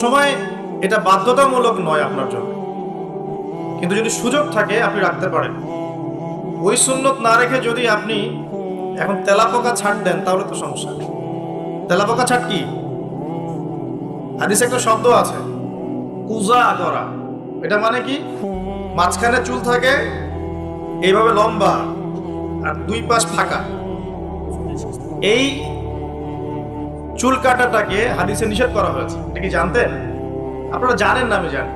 সময় এটা বাধ্যতামূলক নয় আপনার জন্য, কিন্তু যদি সুযোগ থাকে আপনি রাখতে পারেন। ওই সুন্নত না রেখে যদি আপনি এখন তেলাপোকা ছাড় দেন তাহলে তো সমস্যা। তেলাপোকা ছাড় কি? হাদিসে একটা শব্দ আছে, কুজা করা। এটা মানে কি? মাঝখানে চুল থাকে এইভাবে লম্বা আর দুই পাশ ফাঁকা। এই চুল কাটাটাকে হাদিসে নিষেধ করা হয়েছে। এটা কি জানতেন? আপনারা জানেন না, আমি জানি।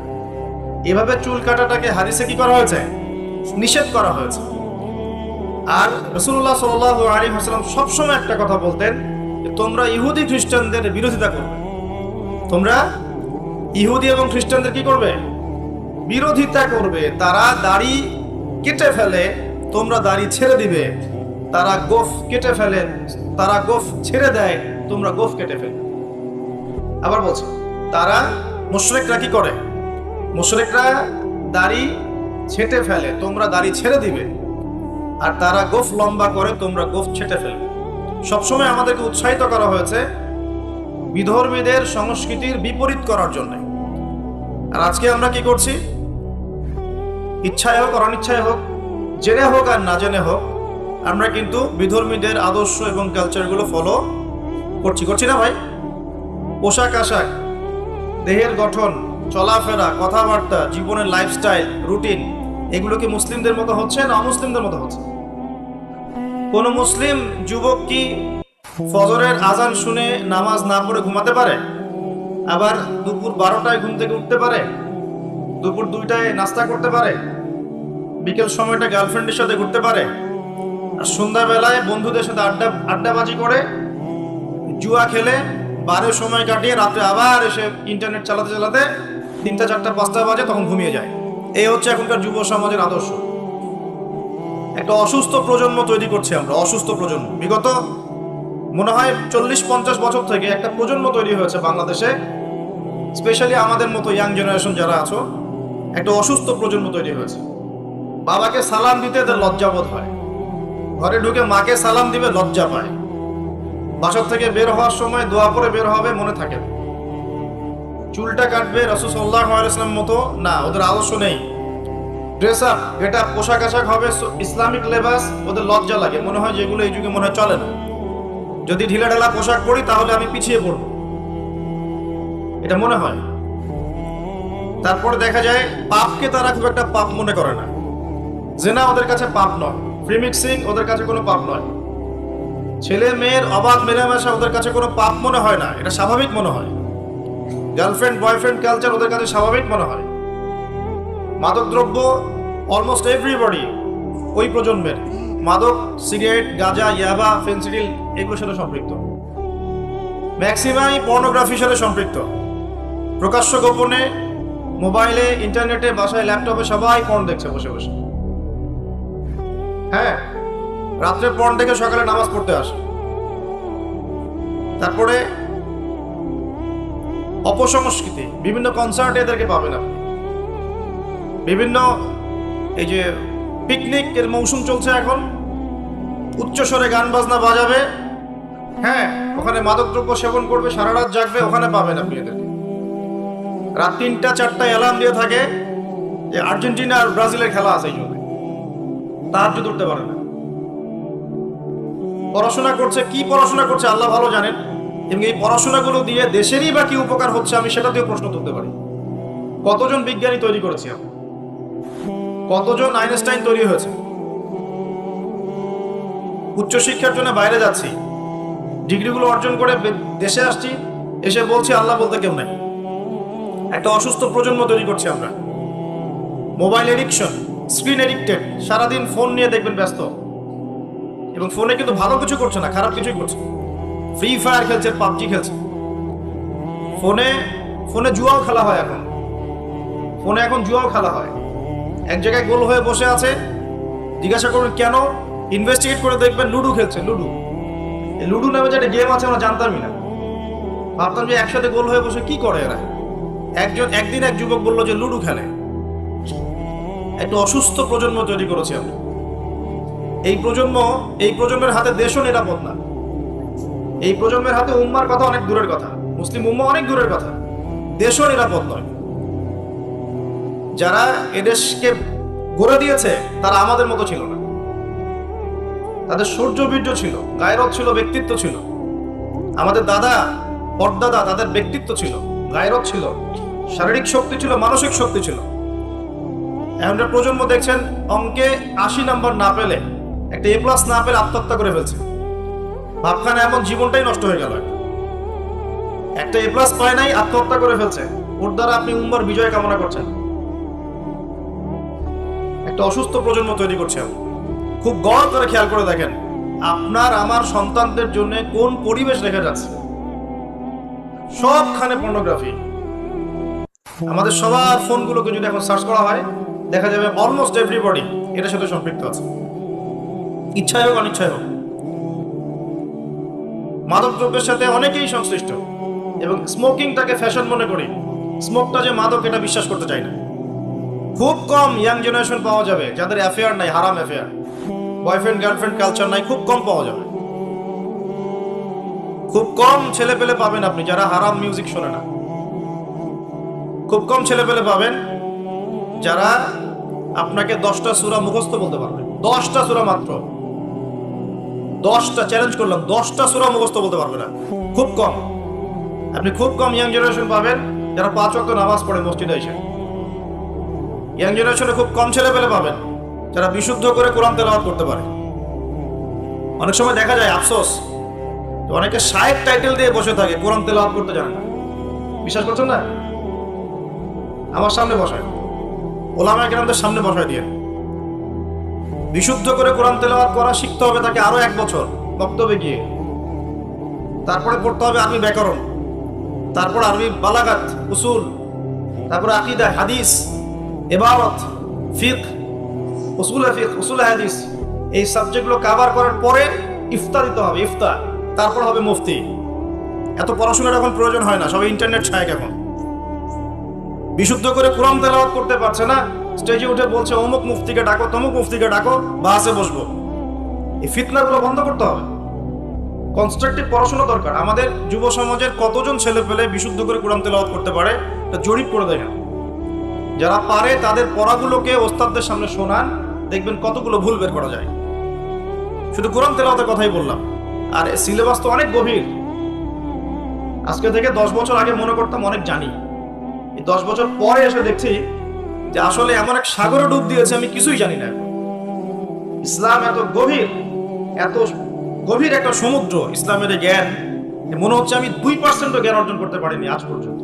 এভাবে চুল কাটাটাকে হাদিসে কি করা হয়েছে? নিষেধ করা হয়েছে। আর রাসূলুল্লাহ সাল্লাল্লাহু আলাইহি ওয়াসাল্লাম সবসময় একটা কথা বলতেন, তোমরা ইহুদি খ্রিস্টানদের বিরোধিতা করবে। তোমরা ইহুদি এবং খ্রিস্টানদের কি করবে? বিরোধিতা করবে। তারা দাড়ি কেটে ফেলে, তোমরা দাড়ি ছেড়ে দিবে। তারা গোফ কেটে ফেলে, তারা গোফ ছেড়ে দেয়, তোমরা গোফ কেটে ফেলে। আবার বলছো, তারা মুশরিকরা কি করে? মুশরিকরা দাড়ি ছেটে ফেলে, তোমরা দাড়ি ছেড়ে দিবে। আর তারা গোফ লম্বা করে, তোমরা গোফ ছেটে ফেলবে। সবসময় আমাদেরকে উৎসাহিত করা হয়েছে বিধর্মীদের সংস্কৃতির বিপরীত করার জন্য। আর আজকে আমরা কি করছি? ইচ্ছায় হোক আর অনিচ্ছায় হোক, জেনে হোক আর না জেনে হোক, আমরা কিন্তু বিধর্মীদের আদর্শ এবং কালচারগুলো ফলো করছি না ভাই? পোশাক আশাক, দেহের গঠন, চলাফেরা, কথাবার্তা, জীবনের লাইফস্টাইল, রুটিন, এগুলো কি মুসলিমদের মতো হচ্ছে না অমুসলিমদের মতো হচ্ছে? কোন মুসলিম যুবক কি ফজরের আজান শুনে নামাজ না পড়ে ঘুমাতে পারে? আবার দুপুর 12টায় ঘুম থেকে উঠতে পারে? দুপুর 2টায় নাস্তা করতে পারে? বিকেল সময়টা গার্লফ্রেন্ডের সাথে ঘুরতে পারে? আর সন্ধ্যাবেলায় বন্ধুদের সাথে আড্ডাবাজি করে, জুয়া খেলে, বারের সময় কাটিয়ে রাত্রে আবার এসে ইন্টারনেট চালাতে চালাতে 3টা 4টা 5টা বাজে, তখন ঘুমিয়ে যায়। এই হচ্ছে এখনকার যুব সমাজের আদর্শ। একটা অসুস্থ প্রজন্ম তৈরি করছি আমরা, অসুস্থ প্রজন্ম। বিগত মনে হয় 40-50 বছর থেকে একটা প্রজন্ম তৈরি হয়েছে বাংলাদেশে, স্পেশালি আমাদের মতো ইয়াং জেনারেশন যারা আছো, একটা অসুস্থ প্রজন্ম তৈরি হয়েছে। বাবাকে সালাম দিতে এদের লজ্জাবোধ হয়, ঘরে ঢুকে মাকে সালাম দিবে লজ্জা পায়, বাসা থেকে বের হওয়ার সময় দোয়া করে বের হবে, মনে থাকে না। চুলটা কাটবে রাসূল সাল্লাল্লাহু আলাইহি ওয়াসাল্লাম মতো না, ওদের আদর্শ নেই। ড্রেস আপ, গেট আপ, পোশাক আশাক হবে ইসলামিক লেবাস, ওদের লজ্জা লাগে, মনে হয় যেগুলো এই যুগে মনে হয় চলে না। যদি ঢিলা ঢালা পোশাক পরি তাহলে আমি পিছিয়ে পড়ব, এটা মনে হয়। তারপরে দেখা যায় পাপকে তারা খুব একটা পাপ মনে করে না। জেনা ওদের কাছে পাপ নয়, ফ্রি মিক্সিং ওদের কাছে কোনো পাপ নয়, ছেলে মেয়ের অবাধ মেলামেশা ওদের কাছে কোনো পাপ মনে হয় না, এটা স্বাভাবিক মনে হয়। গার্লফ্রেন্ড বয়ফ্রেন্ড কালচার ওদের কাছে স্বাভাবিক মনে হয়। মাদকদ্রব্য অলমোস্ট এভরিবডি, ওই প্রজন্মের মাদক, সিগারেট, গাঁজা, ইয়াবা, ফেন্সিডিল এগুলোর সাথে সম্পৃক্ত। ম্যাক্সিমামই পর্নোগ্রাফির সাথে সম্পৃক্ত। প্রকাশ্য গোপনে মোবাইলে, ইন্টারনেটে, বাসায়, ল্যাপটপে সবাই পর্ন দেখছে বসে বসে। হ্যাঁ, রাত্রে পর্ন দেখে সকালে নামাজ পড়তে আসে। তারপরে অপসংস্কৃতি, বিভিন্ন কনসার্টে এদেরকে পাবেন আপনি। বিভিন্ন এই যে পিকনিক এর মৌসুম চলছে এখন, উচ্চস্বরে গান বাজনা বাজাবে, হ্যাঁ, ওখানে মাদকদ্রব্য সেবন করবে, সারা রাত জাগবে, ওখানে পাবেন আপনি এদেরকে। রাত 3টা 4টায় অ্যালার্ম দিয়ে থাকে যে আর্জেন্টিনা আর ব্রাজিলের খেলা আছে, এই জন্য তাহাজ্জুদ উঠতে পারে না। পড়াশোনা করছে, কি পড়াশোনা করছে আল্লাহ ভালো জানেন। এবং এই পড়াশোনাগুলো দিয়ে দেশেরই বা কি উপকার হচ্ছে, আমি সেটা দিয়ে প্রশ্ন তুলতে পারি। কতজন বিজ্ঞানী তৈরি করেছি আমরা, কতজন আইনস্টাইন তৈরি হয়েছে। উচ্চশিক্ষার জন্য বাইরে যাচ্ছি, ডিগ্রিগুলো অর্জন করে দেশে আসছি, এসে বলছি আল্লাহ বলতে কেউ নাই। একটা অসুস্থ প্রজন্ম তৈরি করছি আমরা। মোবাইল এডিকশন, স্ক্রিন এডিক্টেড, সারাদিন ফোন নিয়ে দেখবেন ব্যস্ত। এবং ফোনে কিন্তু ভালো কিছু করছে না, খারাপ কিছুই করছে। ফ্রি ফায়ার খেলছে, পাবজি খেলছে। ফোনে জুয়াও খেলা হয় এখন। ফোনে এখন জুয়াও খেলা হয়। এক জায়গায় গোল হয়ে বসে আছে, জিজ্ঞাসা করবেন কেন, ইনভেস্টিগেট করে দেখবেন লুডু খেলছে। এই লুডু নামে যে একটা গেম আছে আমরা জানতামই না, ভাবতাম যে একসাথে গোল হয়ে বসে কি করে এরা। একদিন এক যুবক বললো যে লুডু খেলে। একটা অসুস্থ প্রজন্ম তৈরি করেছি আমরা। এই প্রজন্মের হাতে দেশও নিরাপদ না। এই প্রজন্মের হাতে উম্মার কথা অনেক দূরের কথা, মুসলিম উম্মা অনেক দূরের কথা। দেশও নিরাপদ নয়। যারা এদেশকে গড়ে দিয়েছে তারা আমাদের মতো ছিল না। তাদের শৌর্য-বীর্য ছিল, গায়রত ছিল, ব্যক্তিত্ব ছিল। আমাদের দাদা পরদাদা, তাদের ব্যক্তিত্ব ছিল, গায়রত ছিল, শারীরিক শক্তি ছিল, মানসিক শক্তি ছিল। এখনকার প্রজন্ম দেখছেন অঙ্কে 80 নাম্বার না পেলে, একটা A+ না পেলে আত্মহত্যা করে ফেলছে। ভাবখানে এমন জীবনটাই নষ্ট হয়ে গেল। একটা A+ পায় নাই, আত্মহত্যা করে ফেলছে। ওর দ্বারা আপনি উম্মার বিজয় কামনা করছেন। একটা অসুস্থ প্রজন্ম তৈরি করছে। খুব গড় করে খেয়াল করে দেখেন আপনার আমার সন্তানদের জন্য কোন পরিবেশ রেখে যাচ্ছে। সবখানে পর্নোগ্রাফি। আমাদের সবার ফোনগুলোকে যদি এখন সার্চ করা হয় দেখা যাবে অলমোস্ট এভরিবডি এটার সাথে সম্পৃক্ত আছে, ইচ্ছায় হোক অনিচ্ছায় হোক। মাদকদ্রব্যের সাথে অনেকেই সংশ্লিষ্ট এবং স্মোকিংটাকে ফ্যাশন মনে করি। স্মোকটা যে মাদক এটা বিশ্বাস করতে চাই না। খুব কম ইয়াং জেনারেশন পাওয়া যাবে যাদের অ্যাফেয়ার নাই, হারাম অ্যাফেয়ার, বয়ফ্রেন্ড গার্লফ্রেন্ড কালচার নাই, খুব কম পাওয়া যাবে। খুব কম ছেলে পেলে পাবেন আপনি যারা হারাম মিউজিক শোনে না। খুব কম ছেলে পেলে পাবেন যারা আপনাকে 10টা সূরা মুখস্থ বলতে পারবে। 10টা সূরা মাত্র, 10টা চ্যালেঞ্জ করলাম, 10টা সূরা মুখস্থ বলতে পারবে না। খুব কম। আপনি খুব কম ইয়াং জেনারেশন পাবেন যারা 5 ওয়াক্ত নামাজ পড়ে মসজিদে এসে। ইয়াং জেনারেশনে খুব কম ছেলে পেলে পাবেন যারা বিশুদ্ধ করে কোরআন তেলাওয়াত করতে পারে। অনেক সময় দেখা যায় আফসোস, অনেকে শায়েখ টাইটেল দিয়ে বসে থাকে, কোরআন তেলাওয়াত করতে জানে না। বিশ্বাস করছেন না? আমার সামনে বসায়, ওলামায়ে কেরামদের সামনে বসায় দিয়ে বিশুদ্ধ করে কোরআন তেলাওয়াত করা শিখতে হবে তাকে আরো 1 বছর বক্তব্যে গিয়ে। তারপরে পড়তে হবে আরবি ব্যাকরণ, তারপর আরবি বালাগাত, উসুল, তারপরে আকীদা, হাদিস, ইবারত, ফিকহ, উসুল ফিকহ, উসুল হাদিস। এই সাবজেক্টগুলো কভার করার পরে ইফতা দিতে হবে, ইফতা, তারপর হবে মুফতি। এত পড়াশোনার এখন প্রয়োজন হয় না, সবাই ইন্টারনেট ছায় এখন। বিশুদ্ধ করে কোরআন তেলাওয়াত করতে পারছে না, স্টেজে উঠে বলছে অমুক মুফতিকে ডাকো, তমুক মুফতিকে ডাকো, বাসে বসবো। এই ফিতনাগুলো বন্ধ করতে হবে। কনস্ট্রাকটিভ পড়াশোনা দরকার। আমাদের যুব সমাজের কতজন ছেলে পেলে বিশুদ্ধ করে কোরআন তেলাওয়াত করতে পারে এটা জরিপ করে দেখেন। যারা পারে তাদের পড়াগুলোকে ওস্তাদদের সামনে শোনান, দেখবেন কতগুলো ভুল বের করা যায়। শুধু কোরআন তেলাওয়াতের কথাই বললাম, আর সিলেবাস তো অনেক গভীর। আজকে থেকে 10 বছর আগে মনে করতাম অনেক জানি, এই 10 বছর পরে এসে দেখছি যে আসলে এমন এক সাগরে ডুব দিয়েছে আমি কিছুই জানি না। ইসলাম এত গভীর, এত গভীর একটা সমুদ্র ইসলামের জ্ঞান, মনে হচ্ছে আমি 2% জ্ঞান অর্জন করতে পারিনি আজ পর্যন্ত।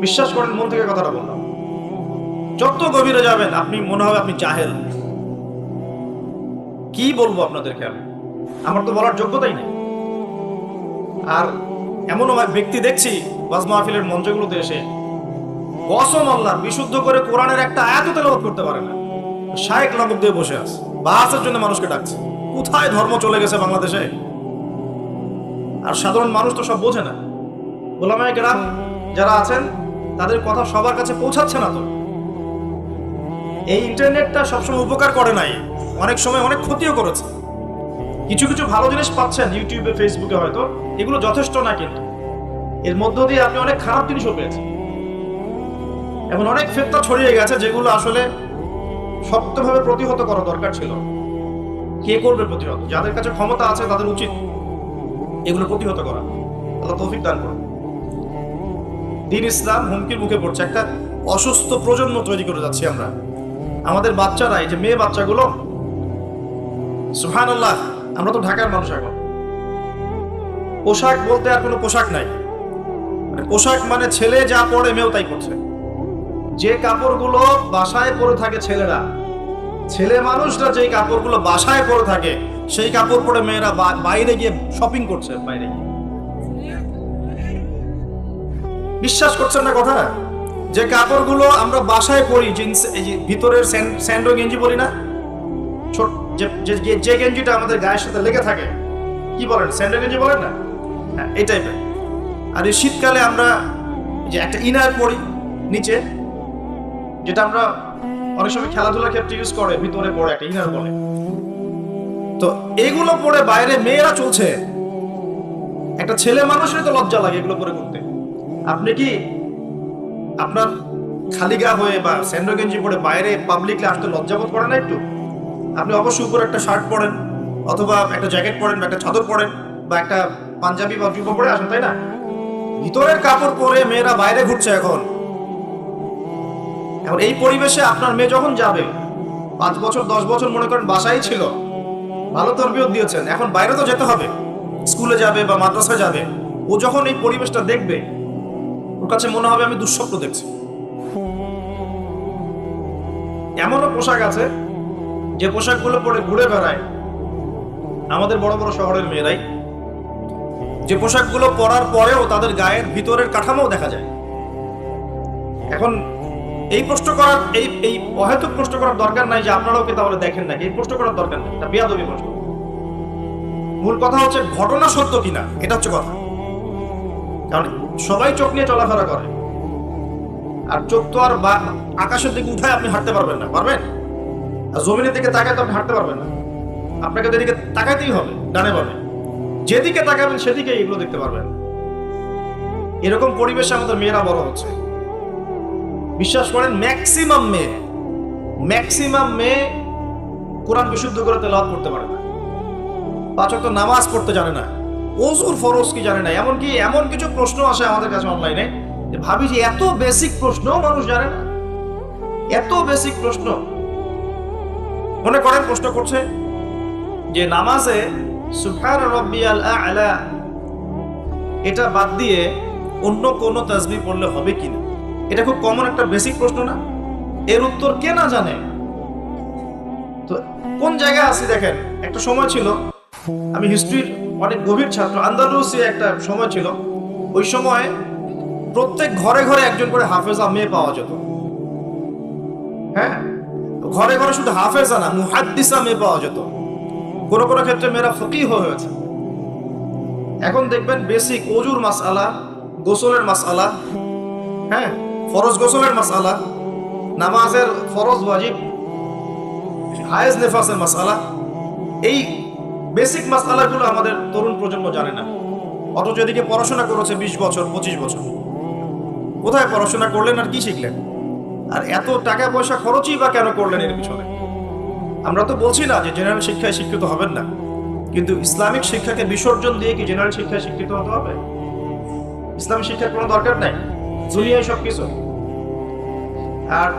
বিশ্বাস করেন, মন থেকে কথাটা বললাম। যত গভীরে যাবেন আপনি মনে হবে আপনি জাহেল। কি বলবো আপনাদেরকে, আমার তো বলার যোগ্যতাই নেই। আর এমনও ব্যক্তি দেখছি ওয়াজ মাহফিলের মঞ্চগুলোতে এসে কসম আল্লাহর বিশুদ্ধ করে কোরআনের একটা আয়াতও তেলাওয়াত করতে পারে না, শায়েখ লাকব দিয়ে বসে আছে, বাহাসের জন্য মানুষকে ডাকছে। কোথায় ধর্ম চলে গেছে বাংলাদেশে? আর সাধারণ মানুষ তো সব বোঝে না। ওলামায়ে কেরাম যারা আছেন তাদের কথা সবার কাছে পৌঁছাচ্ছে না। তো এই ইন্টারনেটটা সবসময় উপকার করে নাই, অনেক সময় অনেক ক্ষতিও করেছে। কিছু কিছু ভালো জিনিস পাচ্ছেন ইউটিউবে, ফেসবুকে, হয়তো এগুলো যথেষ্ট না, কিন্তু এর মধ্য দিয়ে আপনি অনেক খারাপ জিনিসও পেয়েছেন। এমন অনেক ফিতনা ছড়িয়ে গেছে যেগুলো আসলে শক্তভাবে প্রতিহত করা দরকার ছিল। কে করবে প্রতিহত? যাদের কাছে ক্ষমতা আছে তাদের উচিত এগুলো প্রতিহত করা। আল্লাহ তৌফিক দান করুন। দ্বীন ইসলাম হুমকির মুখে পড়ছে। একটা অসুস্থ প্রজন্ম তৈরি করে যাচ্ছি আমরা। আমাদের বাচ্চারা, এই যে মেয়ে বাচ্চাগুলো, সুবহানাল্লাহ, আমরা তো ঢাকার মানুষ, এখন পোশাক বলতে আর কোনো পোশাক নাই। পোশাক মানে ছেলে যা পরে মেয়েও তাই করছে। যে কাপড়গুলো বাসায় পরে থাকে ছেলেরা, ছেলে মানুষরা যে কাপড়গুলো বাসায় পরে থাকে সেই কাপড় পরে মেয়েরা বাইরে গিয়ে শপিং করছে। বাইরে গিয়ে বিশ্বাস করছেন না কথা? যে কাপড়গুলো আমরা বাসায় পরি, জিন্স, এই যে ভিতরের স্যান্ডো গেঞ্জি পরি না, ছোট যে গেঞ্জিটা আমাদের গায়ের সাথে লেগে থাকে, কি বলেন, স্যান্ডো গেঞ্জি বলেন না? হ্যাঁ, এই টাইপের। আর এই শীতকালে আমরা যে একটা ইনার পরি নিচে, যেটা আমরা অনেক সময় খেলাধুলার ক্ষেত্রে ইউজ করে, ভিতরে পরে একটা ইনার বলে। তো এগুলো পরে বাইরে মেয়েরা চলছে। একটা ছেলে মানুষের তো লজ্জা লাগে এগুলো পরে করতে। আপনি কি আপনার খালি গা হয়ে বা স্যান্ডো গেঞ্জি পরে বাইরে পাবলিকলি আসতে লজ্জাবোধ করেন না একটু? আপনি অবশ্যই উপরে একটা শার্ট পরেন, অথবা একটা জ্যাকেট পরেন, বা একটা চাদর পরেন, বা একটা পাঞ্জাবি বা জুব্বা পরে আসেন, তাই না? ভিতরের কাপড় পরে মেয়েরা বাইরে ঘুরছে এখন। এখন এই পরিবেশে আপনার মেয়ে যখন যাবে, 5 বছর 10 বছর মনে করেন বাসায় ছিল, ভালো তরবিয়ত দিয়েছেন, এখন বাইরে তো যেতে হবে, স্কুলে যাবে বা মাদ্রাসায় যাবে। ও যখন এই পরিবেশটা দেখবে, ওর কাছে মনে হবে আমি দুঃস্বপ্ন দেখছি। এমনও পোশাক আছে যে পোশাকগুলো পরে ঘুরে বেড়ায় আমাদের বড় বড় শহরের মেয়েরাই, যে পোশাকগুলো পরার পরেও তাদের গায়ের ভিতরের কাঠামো দেখা যায়। এখন এই প্রশ্ন করার এই অহেতুক প্রশ্ন করার দরকার নাই যে আপনারাও কি তাহলে দেখেন নাকি, এই প্রশ্ন করার দরকার নেই, এটা বেয়াদবি প্রশ্ন। মূল কথা হচ্ছে ঘটনা সত্য কিনা, এটা হচ্ছে কথা। কারণ সবাই চোখ নিয়ে চলাফেরা করে, আর চোখ তো আর আকাশের দিকে উঠায় আপনি হাঁটতে পারবেন না, পারবেন? আর জমিনের দিকে তাকায় তো আপনি হাঁটতে পারবেন না। আপনাকে যেদিকে তাকাইতেই হবে, ডানে বামে যেদিকে তাকাবেন সেদিকে এগুলো দেখতে পারবেন। এরকম পরিবেশে আমাদের মেয়েরা বড় হচ্ছে। বিশ্বাস করেন, ম্যাক্সিমাম মেয়ে কোরআন বিশুদ্ধ করে তেলাওয়াত করতে পারে না, 5 ওয়াক্ত নামাজ পড়তে জানে না, ওযুর ফরজ কি জানে না। এমনকি এমন কিছু প্রশ্ন আসে আমাদের কাছে অনলাইনে, যে ভাবি যে এত বেসিক প্রশ্ন মানুষ জানে না, এত বেসিক প্রশ্ন। মনে করেন প্রশ্ন করছে যে নামাজে সুবহান রাব্বিয়াল আ'লা এটা বাদ দিয়ে অন্য কোন তাসবিহ পড়লে হবে কিনা। এটা খুব কমন একটা বেসিক প্রশ্ন না? এর উত্তর কে না জানে? তো কোন জায়গায় আছি দেখেন। একটা সময় ছিল, আমি হিস্ট্রির অনেক গভীর ছাত্র, আন্দালুসে একটা সময় ছিল, ওই সময় প্রত্যেক ঘরে ঘরে একজন করে হাফেজা মেয়ে পাওয়া যেত। হ্যাঁ, ঘরে ঘরে শুধু হাফেজা না, মুহাদ্দিসা মেয়ে পাওয়া যেত। কোন কোন ক্ষেত্রে মেয়েরা ফকিহ হয়েছে। এখন দেখবেন বেসিক ওযুর মাসআলা, গোসলের মাসআলা, হ্যাঁ ফরজ গোসলের মাসআলা, নামাজের ফরজ ওয়াজিব, হায়েজ নেফাসের মাসআলা, এই বেসিক মাসআলাগুলো আমাদের তরুণ প্রজন্ম জানে না। অথচ এদিকে পড়াশোনা করেছে 20 বছর 25 বছর। কোথায় পড়াশোনা করলেন আর কি শিখলেন? আর এত টাকা পয়সা খরচই বা কেন করলেন এর পিছনে? আমরা তো বলছি না যে জেনারেল শিক্ষায় শিক্ষিত হবেন না, কিন্তু ইসলামিক শিক্ষাকে বিসর্জন দিয়ে কি জেনারেল শিক্ষায় শিক্ষিত হতে হবে? ইসলামিক শিক্ষার কোনো দরকার নাই, দুনিয়ায় সবকিছু। আর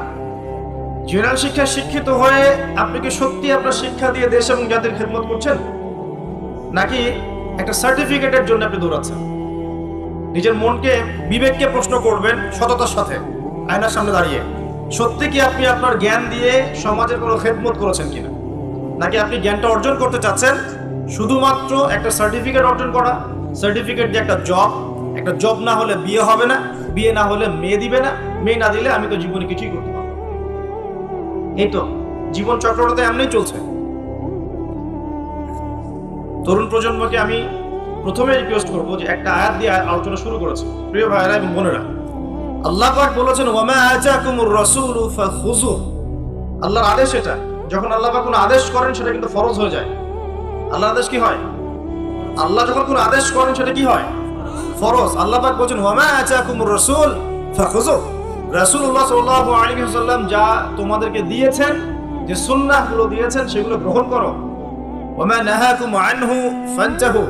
জেনারেল শিক্ষায় শিক্ষিত হয়ে আপনি কি সত্যি আপনার শিক্ষা দিয়ে দেশ এবং জাতির খেদমত করছেন, নাকি একটা সার্টিফিকেটের জন্য আপনি দৌড়াচ্ছেন? নিজের মনকে, বিবেককে প্রশ্ন করবেন সততার সাথে, আয়নার সামনে দাঁড়িয়ে, সত্যি কি আপনি আপনার জ্ঞান দিয়ে সমাজের কোনো খেদমত করেছেন কিনা, নাকি আপনি জ্ঞানটা অর্জন করতে চাচ্ছেন শুধুমাত্র একটা সার্টিফিকেট অর্জন করা, সার্টিফিকেট দিয়ে একটা জব না হলে বিয়ে হবে না, বিয়ে না হলে মেয়ে দিবে না, মেয়ে না দিলে আমি তো জীবনে কিছুই করতে পারবো। এই তো জীবন চক্রটা তো এমনি চলছে। তরুণ প্রজন্মকে আমি প্রথমে রিকোয়েস্ট করবো যে একটা আয়াত দিয়ে আলোচনা শুরু করেছে। প্রিয় ভাইরা এবং বোনেরা, আল্লাহ পাক বলেছেন ওয়ামা আতাকুমুর রাসূলু ফাখুযু। আল্লাহর আদেশ এটা। যখন আল্লাহ পাক কোনো আদেশ করেন সেটা কিন্তু ফরজ হয়ে যায়। আল্লাহর আদেশ কি হয়? আল্লাহ যখন কোনো আদেশ করেন সেটা কি হয়? ফরজ। আল্লাহ পাক বলেছেন ওয়ামা আতাকুমুর রাসূল ফাখুযু। রাসূলুল্লাহ সাল্লাল্লাহু আলাইহি ওয়াসাল্লাম যা তোমাদেরকে দিয়েছেন, যে সুন্নাহগুলো দিয়েছেন সেগুলো গ্রহণ করো। ওয়ামা নাহাকুম আনহু ফান্তাহু।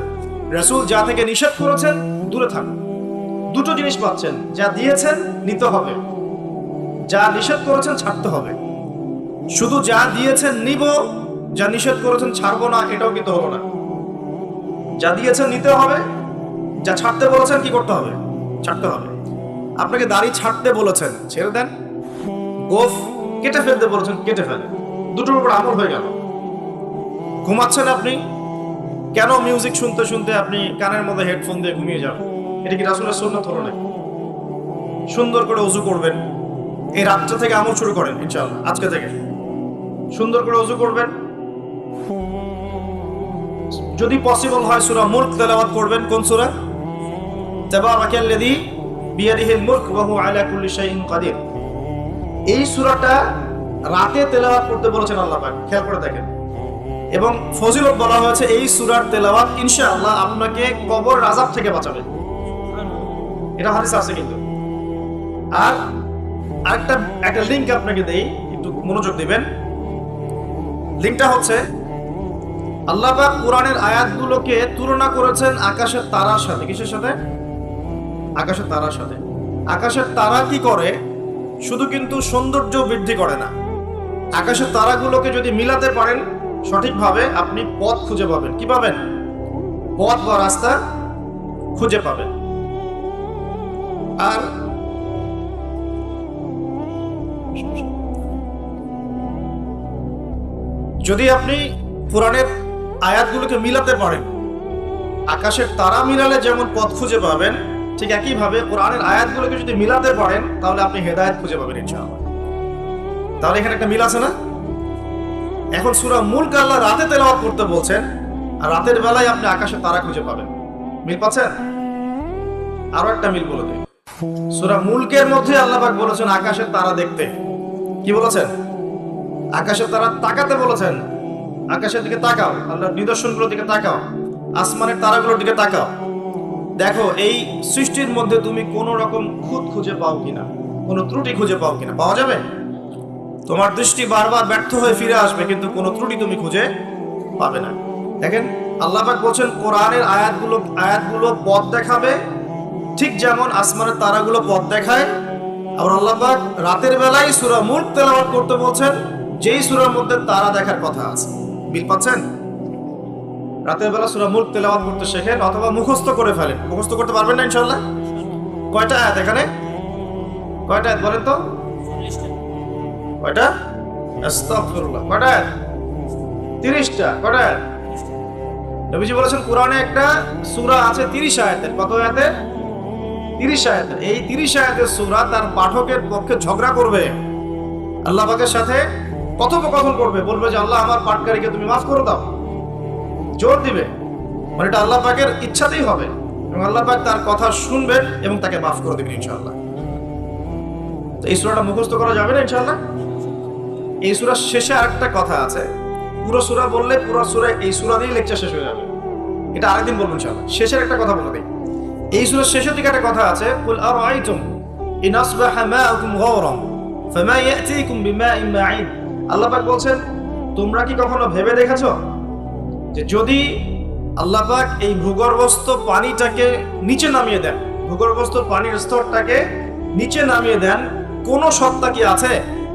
রাসূল যা থেকে নিষেধ করেছেন দূরে থাকো। দুটো জিনিস পাচ্ছেন, যা দিয়েছেন নিতে হবে, যা নিষেধ করেছেন ছাড়তে হবে। শুধু যা দিয়েছেন নিব, যা নিষেধ করেছেন ছাড়বো না, এটাও কিন্তু হলো না। যা দিয়েছেন নিতে হবে, যা ছাড়তে বলেছেন কি করতে হবে? ছাড়তে হবে। আপনাকে দাড়ি ছাড়তে বলেছেন, ছেড়ে দেন। গোফ কেটে ফেলতে বলেছেন, কেটে ফেলেন। দুটোর উপর আমল হয়ে গেল। ঘুমাচ্ছেন আপনি, কেন মিউজিক শুনতে শুনতে আপনি কানের মধ্যে হেডফোন দিয়ে ঘুমিয়ে যান? এটা কি রাসূলের সুন্নাত হলো না? সুন্দর করে ওযু করবেন। এই রাতটা থেকে আমল শুরু করেন ইনশাআল্লাহ, আজকে থেকে সুন্দর করে ওযু করবেন। যদি পসিবল হয় সূরা মুলক তেলাওয়াত করবেন। কোন সূরা? তাবারাকাল্লাযী বিয়াদিহিল মুলক ওয়া হুয়া আলা কুল্লি শাইইন কাদির। এই সূরাটা রাতে তেলাওয়াত করতে বলেছেন আল্লাহ পাক, খেয়াল করে দেখেন। এবং ফজিলত বলা হয়েছে এই সূরার তেলাওয়াত ইনশাআল্লাহ আপনাকে কবরের আযাব থেকে বাঁচাবে। এটা হাদিস আছে কিন্তু। আর একটা লিংক আপনাকে দেই, একটু মনোযোগ দিবেন। লিংকটা হচ্ছে আল্লাহ পাক কোরআনের আয়াতগুলোকে তুলনা করেছেন আকাশের তারার সাথে। কিসের সাথে? আকাশের তারার সাথে। আকাশের তারা কি করে? শুধু কিন্তু সৌন্দর্য বৃদ্ধি করে না, আকাশের তারাগুলোকে যদি মিলাতে পারেন সঠিকভাবে, আপনি পথ খুঁজে পাবেন। কি পাবেন? পথ বা রাস্তা খুঁজে পাবেন। আর যদি আপনি কোরআনের আয়াতগুলোকে মিলাতে পারেন, আকাশের তারা মিলালে যেমন পথ খুঁজে পাবেন, ঠিক একইভাবে কোরআনের আয়াতগুলোকে যদি মিলাতে পারেন তাহলে আপনি হেদায়েত খুঁজে পাবেন ইনশাআল্লাহ। তাহলে এখানে একটা মিল আছে না? এখন সূরা মুলক আল্লাহ রাতে তেলাওয়াত করতে বলছেন, আর রাতের বেলায় আপনি আকাশের তারা খুঁজে পাবেন। মিল পাচ্ছেন? আরো একটা মিল বলে দিই। সূরা মুলকের মধ্যে আল্লাহ পাক বলেছেন আকাশের তারা দেখতে। কি বলেছেন? আকাশের তারা তাকাতে বলেছেন। আকাশের দিকে তাকাও, আল্লাহর নিদর্শনগুলোর দিকে তাকাও, আসমানের তারাগুলোর দিকে তাকাও, দেখো এই সৃষ্টির মধ্যে তুমি কোন রকম খুঁত খুঁজে পাও কিনা, কোনো ত্রুটি খুঁজে পাও কিনা। পাওয়া যাবে? তোমার দৃষ্টি বারবার ব্যর্থ হয়ে ফিরে আসবে, কিন্তু কোনো ত্রুটি তুমি খুঁজে পাবে না। দেখেন আল্লাহ পাক বলছেন কোরআনের আয়াতগুলো পথ দেখাবে, ঠিক যেমন আসমানের তারাগুলো পথ দেখায়। আর আল্লাহ পাক রাতের বেলায় সূরা মুলক তেলাওয়াত করতে বলছেন, যেই সূরার মধ্যে তারা দেখার কথা আছে। মিল পাচ্ছেন? রাতের বেলা সূরা মুলক তেলাওয়াত করতে শেখেন, অথবা মুখস্থ করে ফেলেন। মুখস্থ করতে পারবেন না ইনশাআল্লাহ? কয়টা আয়াত এখানে? কয়টা আয়াত বলেন তো? কয়টা? আস্তাগফিরুল্লাহ। কয়টা আয়াত? 30টা। কয়টা আয়াত? নবীজি বলেছেন কোরআনে একটা সূরা আছে 30 আয়াতের। কত আয়াতের? 30 আয়াতের। এই 30 আয়াতের সূরা তার পাঠকের পক্ষে ঝগড়া করবে, আল্লাহ পাকের সাথে কথোপকথন করবে, বলবে যে আল্লাহ আমার পাঠকারীকে তুমি মাফ করে দাও, জোর দিবে। মানে এটা আল্লাহ পাকের ইচ্ছাতেই হবে, এবং আল্লাহ পাক তার কথা শুনবেন এবং তাকে মাফ করে দেবেন ইনশাআল্লাহ। তো এই সূরাটা মুখস্থ করা যাবে না ইনশাআল্লাহ? এই সূরার শেষে আরেকটা কথা আছে, পুরো সূরা বললে পুরো সূরা এই সূরা দিয়েই লেকচার শেষ হয়ে যাবে, এটা আরেকদিন বলবো ইনশাআল্লাহ। শেষের একটা কথা বলে দেই, এই সূরার শেষের দিকে একটা কথা আছে, কুল আরাআইতুম ইন আসবাহা মাউকুম গাওরান ফামা ইয়াতিকুম বিমাইন মাঈন। আল্লাহ পাক বলছেন তোমরা কি কখনো ভেবে দেখেছো যে যদি আল্লাহ পাক এই ভূগর্ভস্থ পানিটাকে নিচে নামিয়ে দেন, ভূগর্ভস্থ পানির স্তরটাকে নিচে নামিয়ে দেন, কোন সত্তা কি আছে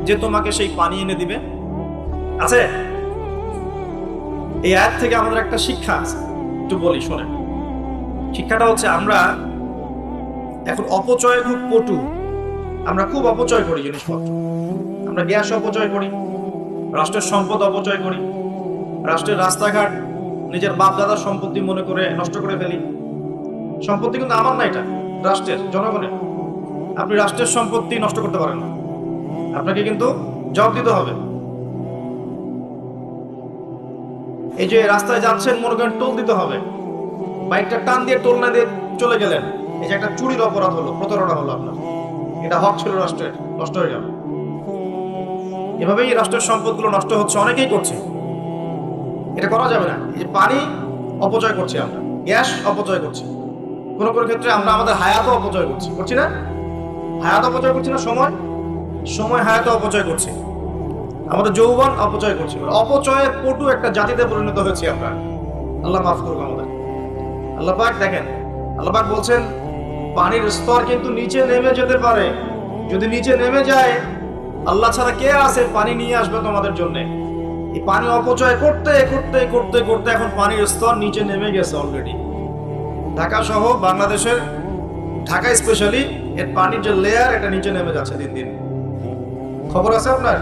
যে তোমাকে সেই পানি এনে দিবে? আছে? এই আয়াত থেকে আমাদের একটা শিক্ষা আছে, একটু বলি শোনেন। শিক্ষাটা হচ্ছে আমরা এখন অপচয়ে খুব পটু, আমরা খুব অপচয় করি জিনিসপত্র। আমরা গ্যাস অপচয় করি, রাষ্ট্রের সম্পদ অপচয় করি, রাষ্ট্রের রাস্তাঘাট নিজের বাপ দাদার সম্পত্তি মনে করে নষ্ট করে ফেলি। সম্পত্তি কিন্তু আমার না, এটা রাষ্ট্রের, জনগণের। আপনি রাষ্ট্রের সম্পত্তি নষ্ট করতে পারেন না, আপনাকে কিন্তু জবাব দিতে হবে। এই যে রাস্তায় যাচ্ছেন, মনে করেন টোল দিতে হবে, বাইকটা টান দিয়ে টোল না দিয়ে চলে গেলেন, এই যে একটা চুরির অপরাধ হলো, প্রতারণা হলো আপনার, এটা হক ছিল রাষ্ট্রের, নষ্ট হয়ে গেল। এভাবেই রাষ্ট্রের সম্পদগুলো নষ্ট হচ্ছে, অনেকেই করছে, এটা করা যাবে না। এই যে পানি অপচয় করছি আমরা, গ্যাস অপচয় করছি, কোনো কোনো ক্ষেত্রে আমরা আমাদের হায়াতও অপচয় করছি না? হায়াত অপচয় করছি না, সময় হায়াত অপচয় করছি, আমাদের যৌবন অপচয় করছি। অপচয়ে পটু একটা জাতিতে পরিণত হয়েছি আমরা। আল্লাহ মাফ করুক আমাদের। আল্লাহ পাক দেখেন, আল্লাহ পাক বলছেন পানির স্তর কিন্তু নিচে নেমে যেতে পারে, যদি নিচে নেমে যায় আল্লাহ ছাড়া কে আছে পানি নিয়ে আসবে তোমাদের জন্য? এই পানি অপচয় করতে করতে করতে করতে এখন পানির স্তর নিচে নেমে গেছে অলরেডি। ঢাকা সহ বাংলাদেশের, ঢাকা স্পেশালি এর পানির যে লেয়ার, এটা নিচে নেমে যাচ্ছে দিন দিন। খবর আছে আপনার?